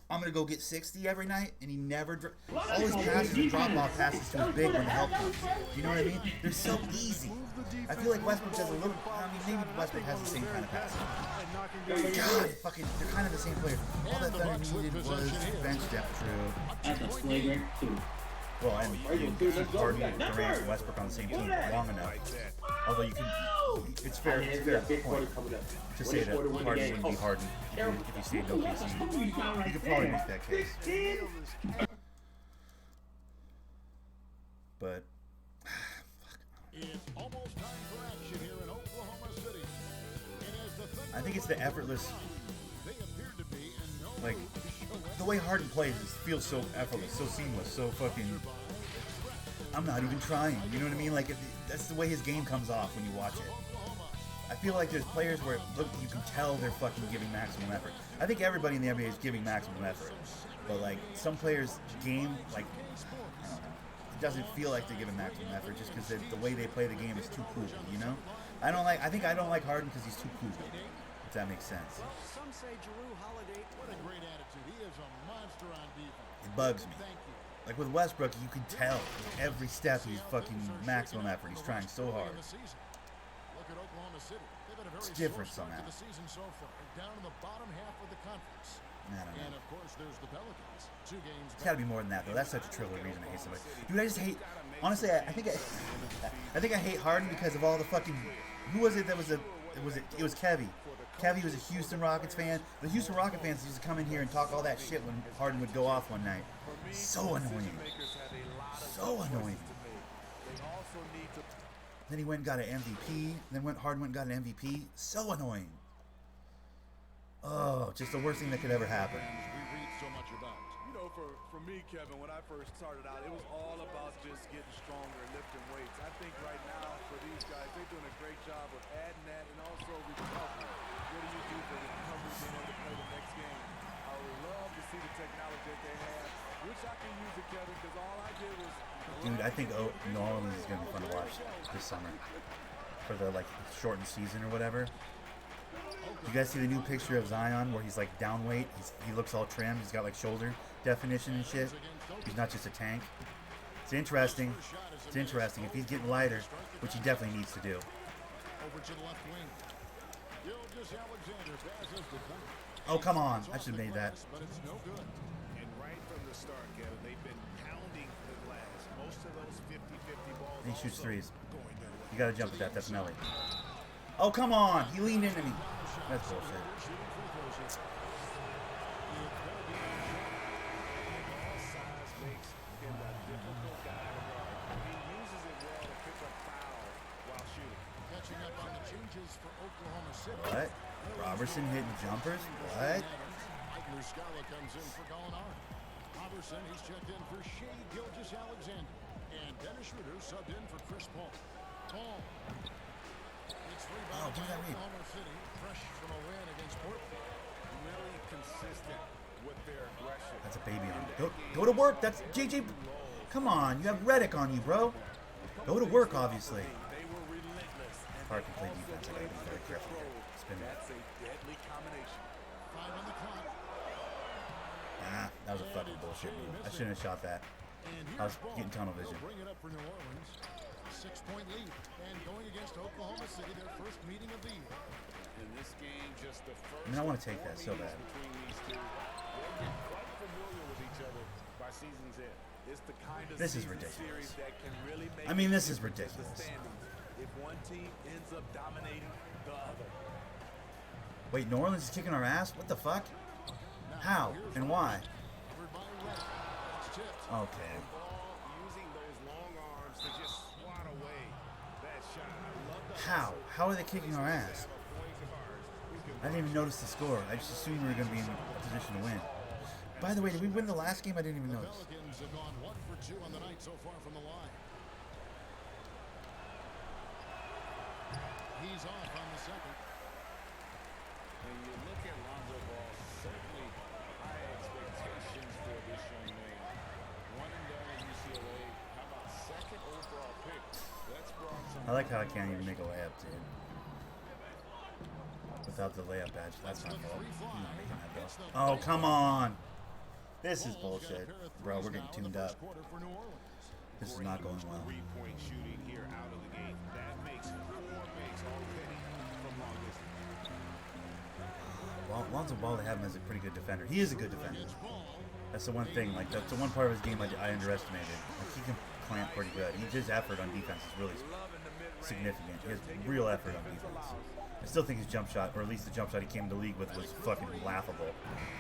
I'm going to go get 60 every night, and he never, all his passes are drop-off passes to his big one to help him. You know what I mean? They're so easy. I feel like Westbrook does a little, maybe Westbrook has the same kind of passing. God, they're kind of the same player. All that Thunder needed was bench depth, true. That's a flagrant 2. Well, and you keep Harden, Durant, and Westbrook on the same team long enough. Although you can, it's fair point to say that Harden wouldn't be Harden if he stayed in OKC. You could probably make that case. But It's almost time for action here in Oklahoma City. And as the Thunder I think it's the effortless, they appear to be in no like, mood to show up. the way Harden plays feels so effortless, so seamless, so fucking. I'm not even trying. You know what I mean? Like, that's the way his game comes off when you watch it. I feel like there's players where look, you can tell they're fucking giving maximum effort. I think everybody in the NBA is giving maximum effort, but like some players' game, like, I don't know, it doesn't feel like they're giving maximum effort just because the way they play the game is too cool. You know? I think I don't like Harden because he's too cool. If that makes sense. Some say Jrue Holiday. What a great attitude. He is a monster on defense. It bugs me. Thank you. Like with Westbrook, you can tell with every step he's fucking maximum effort. He's trying so hard. Look at Oklahoma City. They've had a very It's different slow start somehow. to the season so far. They're down in the bottom half of the conference. I don't know. And of course, there's the Pelicans. 2 games. It's got to be more than that, though. That's such a trivial reason I hate somebody. Dude, I just hate. Honestly, I think I hate Harden because of all the fucking. Who was it that was a? It was Kevy. Kevy was a Houston Rockets fan. The Houston Rockets fans used to come in here and talk all that shit when Harden would go off one night. So annoying. So annoying. Then he went and got an MVP. Then Harden went and got an MVP. So annoying. Oh, just the worst thing that could ever happen. We read so much about. You know, for me, Kevin, when I first started out, it was all about just getting stronger and lifting weights. I think right now, for these guys, they're doing a great job of adding that and also recovery. What do you do for recovery, being able to play the next game? I would love to see the technology that they have. Wish I could use it, Kevin, because all I did was... Dude, I think New Orleans is going to be fun to watch this summer. For the, like, shortened season or whatever. You guys see the new picture of Zion where he's, like, down weight? He looks all trimmed. He's got, like, shoulder definition and shit. He's not just a tank. It's interesting. It's interesting. If he's getting lighter, which he definitely needs to do. Over to the left wing. Alexander passes the point. Oh, come on. I should have made that. But it's no good. And right from the start, Kevin, they've been pounding the glass. Most of those 50-50 balls. He shoots also threes. going their way. You got to jump at that. That's Melly. Oh, come on. He leaned into me. That's bullshit. Catching up on the changes for Oklahoma City. What? Robertson hitting jumpers? What? Mike Muscala comes in for Gallinari. Robertson, he's checked in for Shea Gilgeous-Alexander. And Dennis Schroeder subbed in for Chris Paul. Paul. It's rebounded give me by that read. Oklahoma City. Fresh from a win against Portland. Really consistent with their aggression. That's a baby on you. Go to work. That's JJ. Come on. You have Redick on you, bro. Go to work, obviously. They were relentless. And Hard to play defense. I gotta be very careful here. Spin that. that's a deadly combination. 5 on the clock. Ah, that was a fucking bullshit move. I shouldn't have shot that. And I was here's Ball. getting tunnel vision. They'll bring it up for New Orleans. 6-point lead. And going against Oklahoma City, their first meeting of the year. In this game, just the first. I mean, I want to take that so bad. Between these two, they get quite familiar with each other by season's end. It's the kind of This is season ridiculous. series that can really make I mean, a this is difference in the ridiculous. standings if one team ends up dominating the other. Wait, New Orleans is kicking our ass? What the fuck? How? And why? Covered by Red. It's tipped. Okay. Ball using those long arms to just swat away that shot. I love the How? How are they kicking our ass? I didn't even notice the score. I just assumed we were going to be in a position to win. By the way, did we win the last game? I didn't even notice. Pelicans have gone 1 for 2 on the night so far from the line. He's off on the second. When you look at Lonzo Ball, certainly high expectations for this young man. One and done at UCLA. How about second overall pick? That's brought some. I like how I can't even make a layup, dude. Without the layup badge. That's my fault. I'm not making that though. Oh, come on. This is bullshit. Bro, we're getting tuned up. This is not going well. Three-point shooting here out of the gate. That makes 4 makes already from long distance. Lonzo Ball, they have him as a pretty good defender. He is a good defender. That's the one thing. Like that's the one part of his game I underestimated. Like he can clamp pretty good. His effort on defense is really significant. He has real effort on defense. I still think his jump shot, or at least the jump shot he came into the league with, was fucking laughable.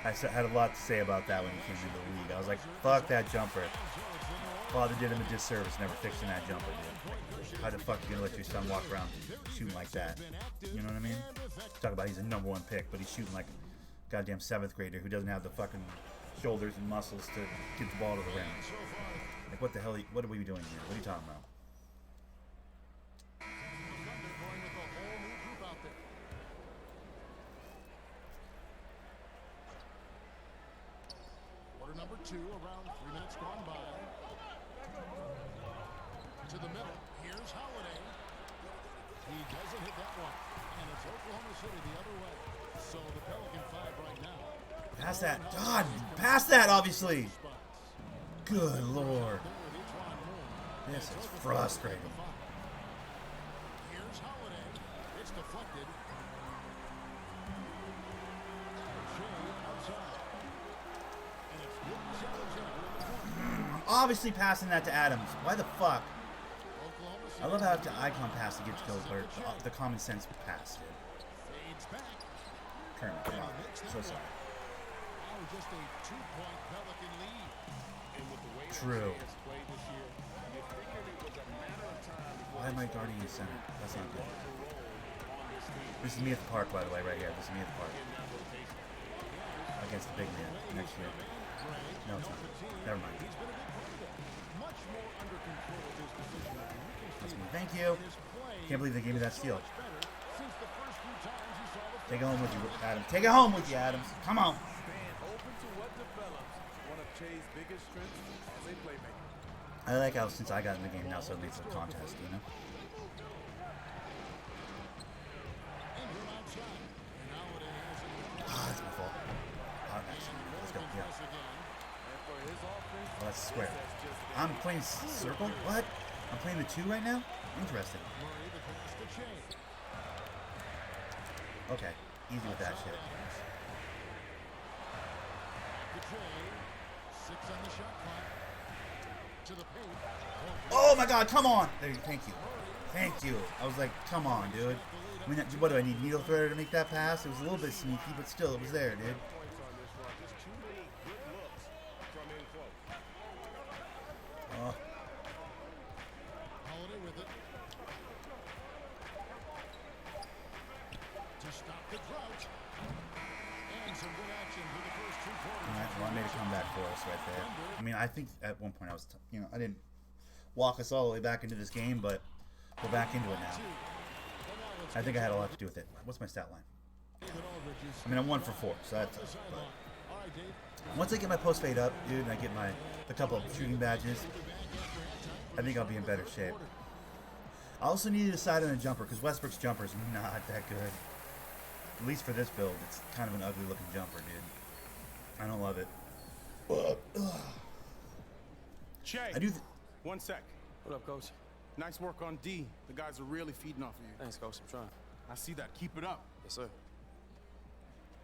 I had a lot to say about that when he came into the league. I was like, fuck that jumper. Father did him a disservice never fixing that jumper, dude. How the fuck are you gonna let your son walk around shooting like that? You know what I mean? Talk about he's a #1 pick, but he's shooting like a goddamn 7th grader who doesn't have the fucking shoulders and muscles to get the ball to the rim. Like, what the hell? What are we doing here? What are you talking about? Quarter number 2, around 3 minutes gone by. To the middle. Here's Holiday. He doesn't hit that one. And it's Oklahoma City the other way. So the Pelican 5 right now. Pass that. God, pass that, obviously. Good Lord. This is frustrating. Here's Holiday. It's deflected. Obviously passing that to Adams. Why the fuck? I love how the icon pass to get to Gilbert. The common sense pass, dude. Kermit, come on. So sorry. Just a 2-point Pelican lead. And with the way True. has played this year, you figured it was a matter of time before Why am I guarding the center? That's not good. This is me at the park, by the way, right here. This is me at the park. Against the big man next year. No, it's not. Never mind. much more under control of his position as we can That's see me. Thank you. his play Can't believe they gave me that steal. better since the first few times he saw the Take it home with you, Adams. Take it home with you, Adams. Come on. Open to what develops. One of Che's biggest strengths as a playmaker. I like how since I got in the game now suddenly it's a contest, you know? Ah, that's my fault. Let's go. Yeah. Oh, that's square. I'm playing circle? What? I'm playing the 2 right now? Interesting. Okay. Easy with that shit. Oh my god, come on! There you, thank you. Thank you. I was like, come on, dude. I mean, what do I need? Needle threader to make that pass? It was a little bit sneaky, but still, it was there, dude. Oh. Holiday with it. To stop the drought. And some good action for the first 2 quarters. Alright, well, I made a comeback for us right there. I mean, I think at one point I was, I didn't walk us all the way back into this game, but we're back into it now. I think I had a lot to do with it. What's my stat line? I mean, I'm 1 for 4, so that's up. But once I get my post fade up, dude, and I get a couple of shooting badges, I think I'll be in better shape. I also need to decide on a jumper, because Westbrook's jumper is not that good. At least for this build, it's kind of an ugly looking jumper, dude. I don't love it. Che, I do. 1 sec. What up, Coach? Nice work on D. The guys are really feeding off of you. Thanks, Coach. I'm trying. I see that. Keep it up. Yes, sir.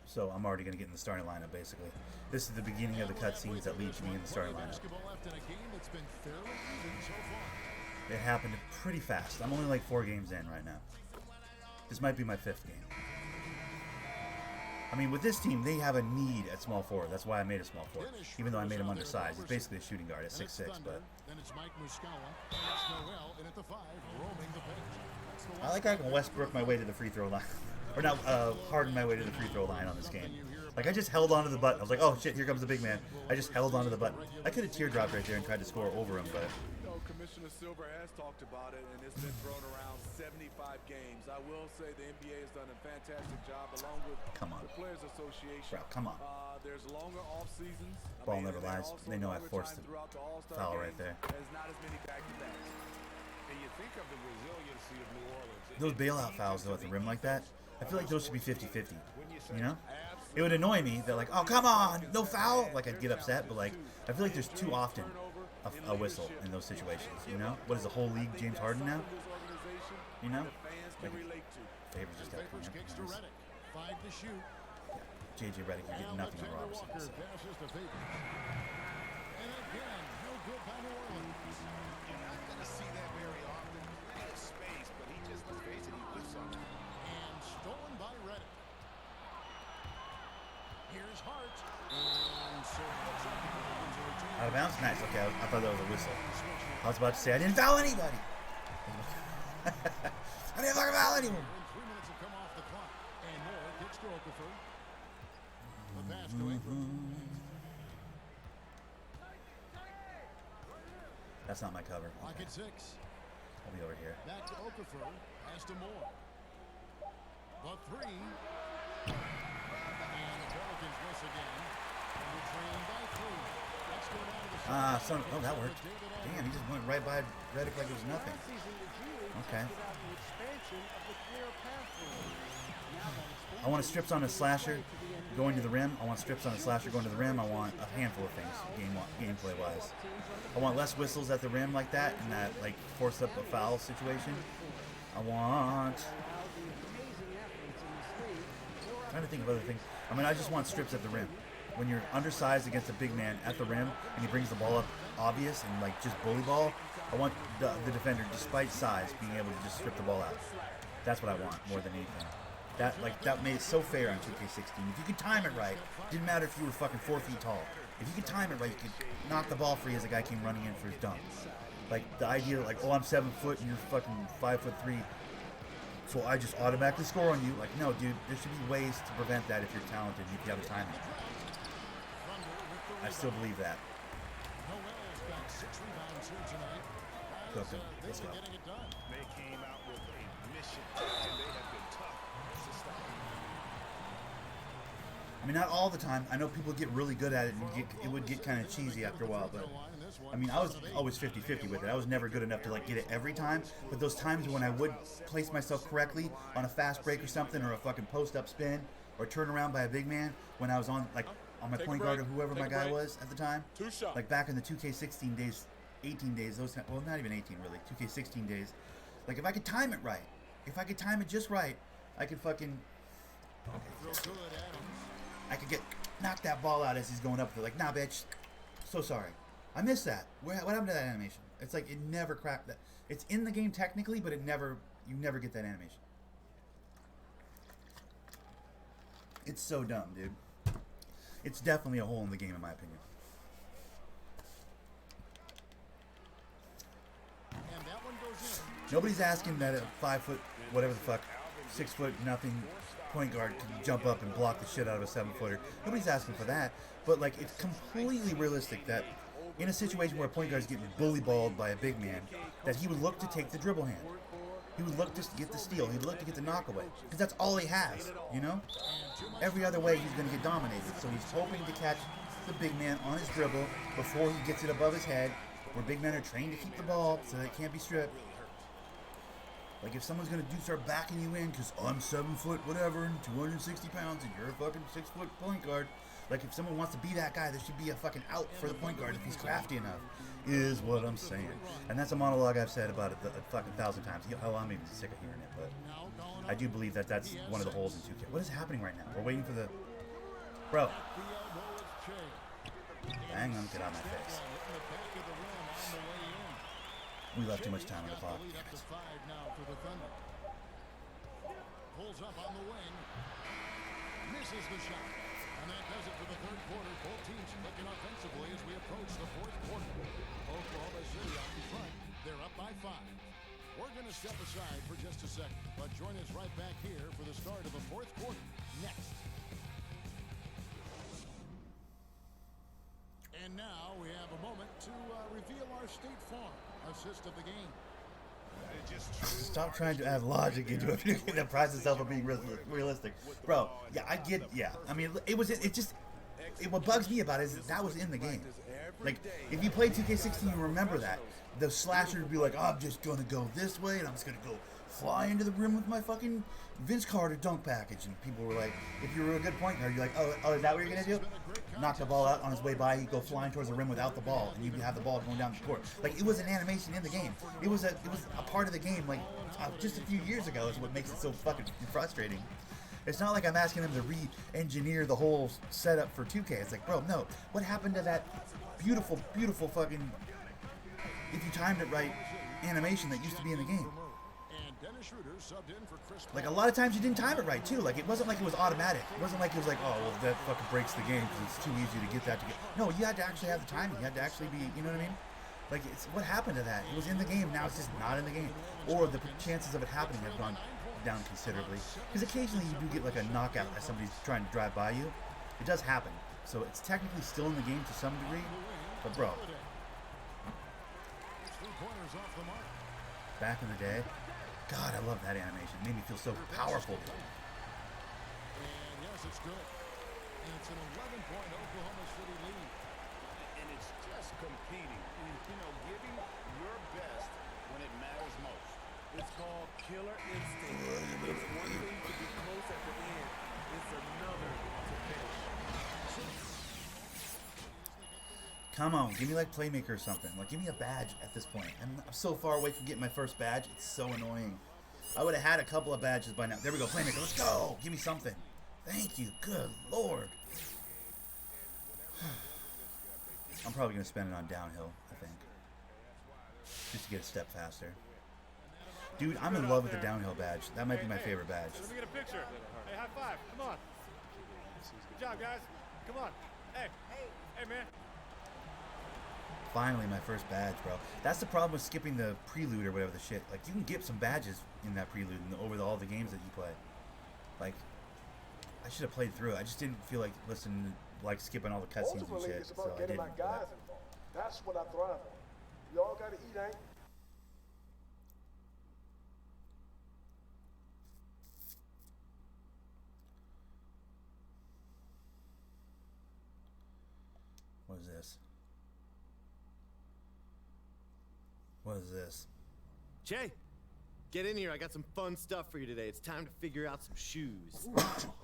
So I'm already going to get in the starting lineup, basically. This is the beginning of the cutscenes that lead to me in the starting lineup. Basketball left in a game that's been fairly even so far. It happened pretty fast. I'm only like 4 games in right now. This might be my 5th game. I mean, with this team, they have a need at small forward. That's why I made a small forward, even though I made him undersized. He's basically a shooting guard at 6'6", but Then it's Mike Muscala, and it's Noel, and at the 5, roaming the bench. I like how I can Westbrook my way to the free throw line. Or not, harden my way to the free throw line on this game. Like, I just held onto the button. I was like, oh shit, here comes the big man. I just held onto the button. I could have teardropped right there and tried to score over him, but... Commissioner Silver has talked about it, and it's been thrown around 75 games. I will say the NBA has done a fantastic job, along with the Players Association. Bro, come on. There's longer off seasons. Ball never lies. They know I forced the foul right there. There's not as many back-to-backs. And you think of the resiliency of New Orleans. Those bailout fouls, though, at the rim like that, I feel like those should be 50-50, you know? It would annoy me that, like, oh, come on, no foul. Like, I'd get upset, but, like, I feel like there's too often a whistle in those situations, you know? What is the whole league James Harden now? You know? Like, Favors just got to come in. Nice. J.J. Redick can get nothing on Robertson. So. Passes to Favors. And again, no good by New Orleans. You're not going to see that very often. Plenty of space, but he just, let's face it, he whiffs on that. And stolen by Redick. Here's Hart. And so it looks like the Ravens are returning. Out of bounds? Nice. Okay, I thought that was a whistle. I was about to say I didn't foul anybody. I didn't fucking foul anyone. 3 minutes have come off the clock. And Moore kicks to Okafor. The pass to Ingram. That's not my cover. Lock Okay. at 6. I'll be over here. Back to Okafor. Pass to Moore. The 3. And the Pelicans miss again. And we're trailing by 3. Let's go down to the Son. Oh, that worked. Damn, he just went right by Redick like it was nothing. Okay. I want strips on a slasher going to the rim. I want strips on a slasher going to the rim. I want a handful of things gameplay wise. I want less whistles at the rim like that and that like force up a foul situation. I want. I'm trying to think of other things. I mean, I just want strips at the rim. When you're undersized against a big man at the rim and he brings the ball up obvious and like just bully ball, I want the defender, despite size, being able to just strip the ball out. That's what I want more than anything. That made it so fair on 2K16. If you could time it right, didn't matter if you were fucking 4 feet tall. If you could time it right, you could knock the ball free as a guy came running in for his dunk. Like the idea, like, oh, I'm 7 foot and you're fucking 5'3", so I just automatically score on you. Like, no, dude, there should be ways to prevent that if you're talented and if you have a timing. I still believe that. Cook him. Let's go. They came out with a mission, and they have been tough to stop. I mean, not all the time. I know people get really good at it, and it would get kind of cheesy after a while. But I mean, I was always 50-50 with it. I was never good enough to like get it every time. But those times when I would place myself correctly on a fast break or something, or a fucking post-up spin, or turn around by a big man, when I was on like on my point guard or whoever my guy was at the time, like back in the 2K16 days, 18 days, those well, not even 18 really, 2K16 days. Like if I could time it right, if I could time it just right, I could fucking. Okay, I could knock that ball out as he's going up there. Like, nah, bitch. So sorry. I missed that. What happened to that animation? It's like it never cracked that. It's in the game technically, but you never get that animation. It's so dumb, dude. It's definitely a hole in the game, in my opinion. And that one goes in. Nobody's asking that a 5 foot, whatever the fuck, 6 foot nothing point guard can jump up and block the shit out of a 7-footer. Nobody's asking for that. But like, it's completely realistic that in a situation where a point guard is getting bully balled by a big man, that he would look to take the dribble hand. He would look to get the steal. He'd look to get the knockaway. Because that's all he has, you know? Every other way, he's going to get dominated. So he's hoping to catch the big man on his dribble before he gets it above his head, where big men are trained to keep the ball so they can't be stripped. Like, if someone's going to start backing you in because I'm 7 foot whatever and 260 pounds and you're a fucking 6 foot point guard, like, if someone wants to be that guy, there should be a fucking out for the point guard if he's crafty enough, is what I'm saying. And that's a monologue I've said about it a fucking 1,000 times. Hell, I'm even sick of hearing it, but I do believe that that's one of the holes in 2K. What is happening right now? We're waiting for the... Bro. Hang on, get out of my face. We left too much time on the clock. Pulls up on the wing. Misses the shot. And that does it for the third quarter. Both teams clicking offensively as we approach the fourth quarter. Oklahoma City out in front. They're up by 5. We're going to step aside for just a second, but join us right back here for the start of the fourth quarter next. And now we have a moment to reveal our State Farm assist of the game. Stop trying to add logic into a video game that prides itself on being realistic. Bro, yeah, I get, yeah. I mean, what bugs me about it is that was in the game. Like, if you play 2K16, you remember that. The slasher would be like, oh, I'm just going to go this way, and I'm just going to go fly into the rim with my fucking Vince Carter dunk package. And people were like, if you were a good point guard, you're like, oh, is that what you're going to do? Knock the ball out on his way by, he'd go flying towards the rim without the ball, and you'd have the ball going down the court. Like, it was an animation in the game. It was a part of the game, like, just a few years ago is what makes it so fucking frustrating. It's not like I'm asking them to re-engineer the whole setup for 2K. It's like, bro, no. What happened to that beautiful, beautiful fucking, if you timed it right, animation that used to be in the game? Like, a lot of times you didn't time it right, too. Like, it wasn't like it was automatic. It wasn't like it was like, oh, well, that fucking breaks the game because it's too easy to get that to get. No, you had to actually have the timing. You had to actually be, you know what I mean? Like, it's, what happened to that? It was in the game, now it's just not in the game. Or the chances of it happening have gone down considerably. Because occasionally you do get, like, a knockout as somebody's trying to drive by you. It does happen. So it's technically still in the game to some degree. But, bro, back in the day, God, I love that animation. It made me feel so powerful. And yes, it's good. And it's an 11-point Oklahoma City lead. And it's just competing. And, giving your best when it matters most. It's called killer instinct. It's one thing to be close at the end. It's another to finish. Come on, give me like Playmaker or something. Like, give me a badge at this point. I'm so far away from getting my first badge. It's so annoying. I would have had a couple of badges by now. There we go, Playmaker. Let's go. Give me something. Thank you. Good Lord. I'm probably going to spend it on downhill, I think. Just to get a step faster. Dude, I'm in love with the downhill badge. That might be my favorite badge. Let me get a picture. Hey, high five. Come on. Good job, guys. Come on. Hey, man. Finally, my first badge, bro. That's the problem with skipping the prelude or whatever the shit. Like, you can get some badges in that prelude and over all the games that you play. Like, I should have played through it. I just didn't feel like listening, like skipping all the cutscenes and shit. It's about So I getting didn't. my guys involved. That's what I thrive on. We all got to eat, ain't? What is this? What is this? Jay, get in here. I got some fun stuff for you today. It's time to figure out some shoes.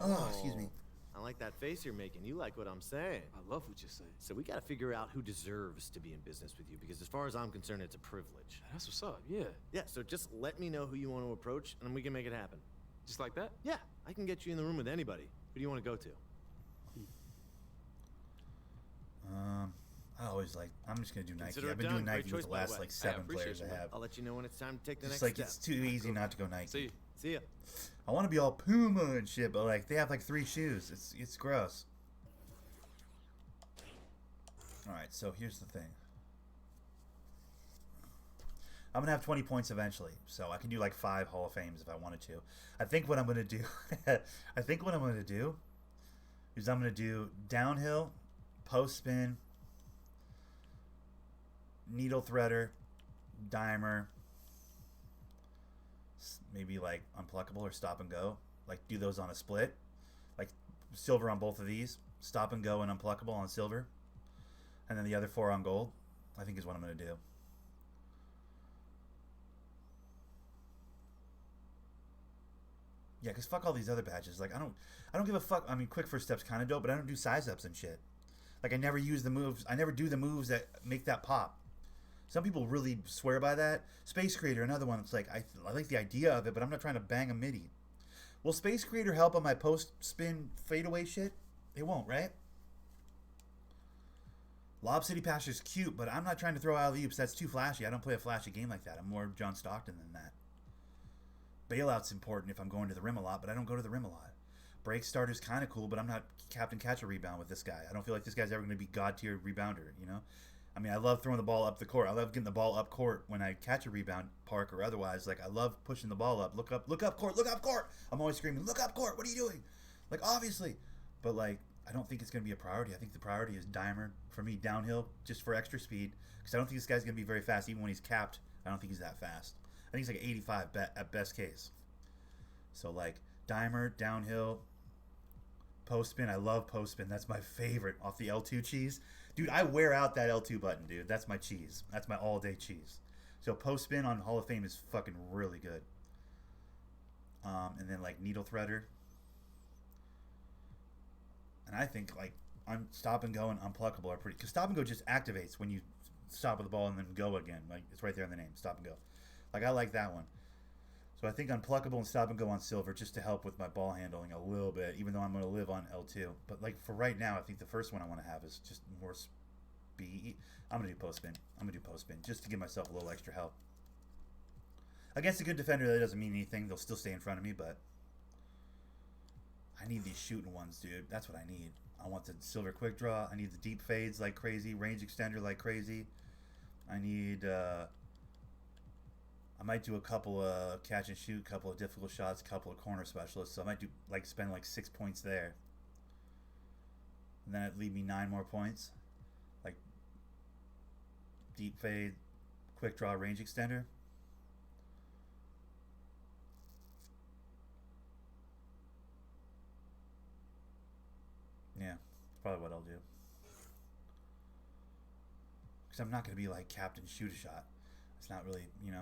Oh, excuse me. I like that face you're making. You like what I'm saying. I love what you're saying. So we got to figure out who deserves to be in business with you, because as far as I'm concerned, it's a privilege. That's what's up, yeah. Yeah, so just let me know who you want to approach, and we can make it happen. Just like that? Yeah, I can get you in the room with anybody. Who do you want to go to? I always like. I'm just gonna do Nike. Consider it I've been done. doing Great Nike choice, with the by the last way. like I 7 appreciate players you, I man. have. I'll let you know when it's time to take the Just next like step. it's too easy not to go Nike. See you. See ya. I want to be all Puma and shit, but like they have like 3 shoes. It's gross. All right, so here's the thing. I'm gonna have 20 points eventually, so I can do like 5 Hall of Fames if I wanted to. I think what I'm gonna do. I think what I'm gonna do is I'm gonna do downhill, post spin, needle threader, dimer, maybe like unpluckable or stop and go. Like do those on a split, like silver on both of these, stop and go and unpluckable on silver, and then the other 4 on gold. I think is what I'm gonna do. Yeah, because fuck all these other badges. Like I don't give a fuck. I mean, quick first step's kind of dope, but I don't do size ups and shit. Like I never use the moves. I never do the moves that make that pop. Some people really swear by that. Space Creator, another one. It's like I like the idea of it, but I'm not trying to bang a MIDI. Will Space Creator help on my post spin fadeaway shit? It won't, right? Lob City Pasture's cute, but I'm not trying to throw alley-oops. That's too flashy. I don't play a flashy game like that. I'm more John Stockton than that. Bailout's important if I'm going to the rim a lot, but I don't go to the rim a lot. Break starter's kind of cool, but I'm not captain catch a rebound with this guy. I don't feel like this guy's ever going to be god tier rebounder, you know? I mean, I love throwing the ball up the court. I love getting the ball up court when I catch a rebound, park or otherwise. Like, I love pushing the ball up. Look up court, look up court. I'm always screaming, look up court, what are you doing? Like, obviously. But, like, I don't think it's going to be a priority. I think the priority is dimer, for me, downhill, just for extra speed. Because I don't think this guy's going to be very fast. Even when he's capped, I don't think he's that fast. I think he's like 85 at best case. So, like, dimer, downhill, post spin. I love post spin. That's my favorite off the L2 cheese. Dude, I wear out that L2 button, dude. That's my cheese. That's my all-day cheese. So post spin on Hall of Fame is fucking really good. And then, like, needle threader. And I think, like, stop and go and unpluckable are pretty... Because stop and go just activates when you stop with the ball and then go again. Like, it's right there in the name. Stop and go. Like, I like that one. So I think Unpluckable and Stop and Go on silver just to help with my ball handling a little bit, even though I'm going to live on L2. But like for right now, I think the first one I want to have is just more speed. I'm going to do post spin. I'm going to do post spin just to give myself a little extra help. Against a good defender, that doesn't mean anything. They'll still stay in front of me, but I need these shooting ones, dude. That's what I need. I want the silver quick draw. I need the deep fades like crazy, range extender like crazy. I need, I might do a couple of catch and shoot, couple of difficult shots, couple of corner specialists. So I might do like spend like 6 points there. And then it'd leave me 9 more points. Like deep fade, quick draw, range extender. Yeah, that's probably what I'll do. Because I'm not going to be like Captain Shoot a Shot. It's not really, you know.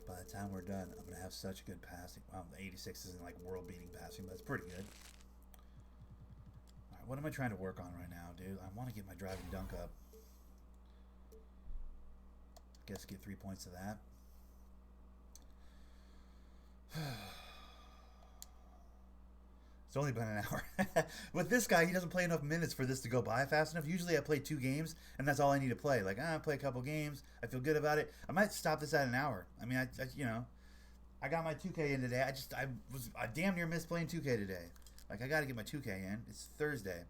By the time we're done, I'm going to have such good passing. Wow, the 86 isn't like world-beating passing, but it's pretty good. All right, what am I trying to work on right now, dude? I want to get my driving dunk up. Guess get 3 points of that. It's only been an hour. With this guy, he doesn't play enough minutes for this to go by fast enough. Usually I play 2 games, and that's all I need to play. Like, I play a couple games. I feel good about it. I might stop this at an hour. I mean, I you know, I got my 2K in today. I damn near missed playing 2K today. Like, I got to get my 2K in. It's Thursday.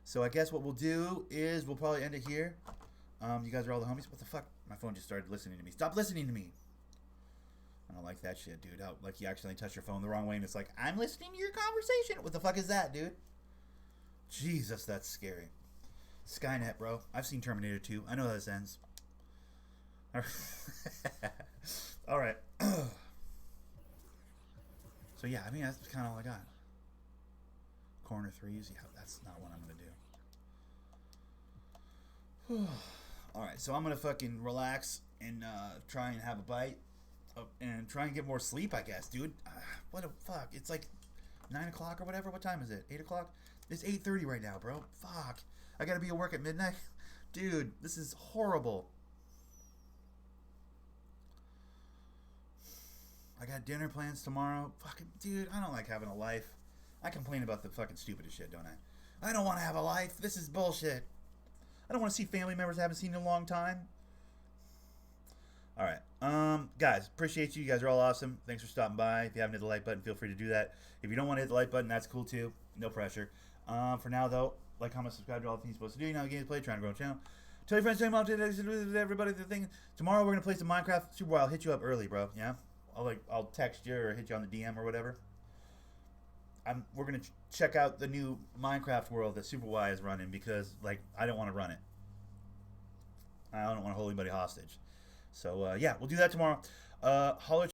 So I guess what we'll do is we'll probably end it here. You guys are all the homies. What the fuck? My phone just started listening to me. Stop listening to me. I don't like that shit, dude. How, like you accidentally touch your phone the wrong way and it's like, I'm listening to your conversation. What the fuck is that, dude? Jesus, that's scary. Skynet, bro. I've seen Terminator 2. I know how this ends. All right. So yeah, I mean, that's kind of all I got. Corner threes. Yeah, that's not what I'm going to do. Alright, so I'm going to fucking relax and try and have a bite. And try and get more sleep, I guess, dude. What the fuck? It's like 9 o'clock or whatever. What time is it? 8 o'clock? It's 8:30 right now, bro. Fuck. I gotta be at work at midnight. Dude, this is horrible. I got dinner plans tomorrow. Fucking, dude, I don't like having a life. I complain about the fucking stupidest shit, don't I? I don't want to have a life. This is bullshit. I don't want to see family members I haven't seen in a long time. All right. Guys, appreciate you. You guys are all awesome. Thanks for stopping by. If you haven't hit the like button, feel free to do that. If you don't want to hit the like button, that's cool too. No pressure. For now, though, like, comment, subscribe to all the things you're supposed to do. You know, games play, trying to grow a channel. Tell your friends, tell everybody the thing. Tomorrow we're gonna play some Minecraft Super Wild. I'll hit you up early, bro. Yeah. I'll text you or hit you on the DM or whatever. We're gonna check out the new Minecraft world that Super Y is running because, like, I don't want to run it. I don't want to hold anybody hostage. So yeah, we'll do that tomorrow. Holler.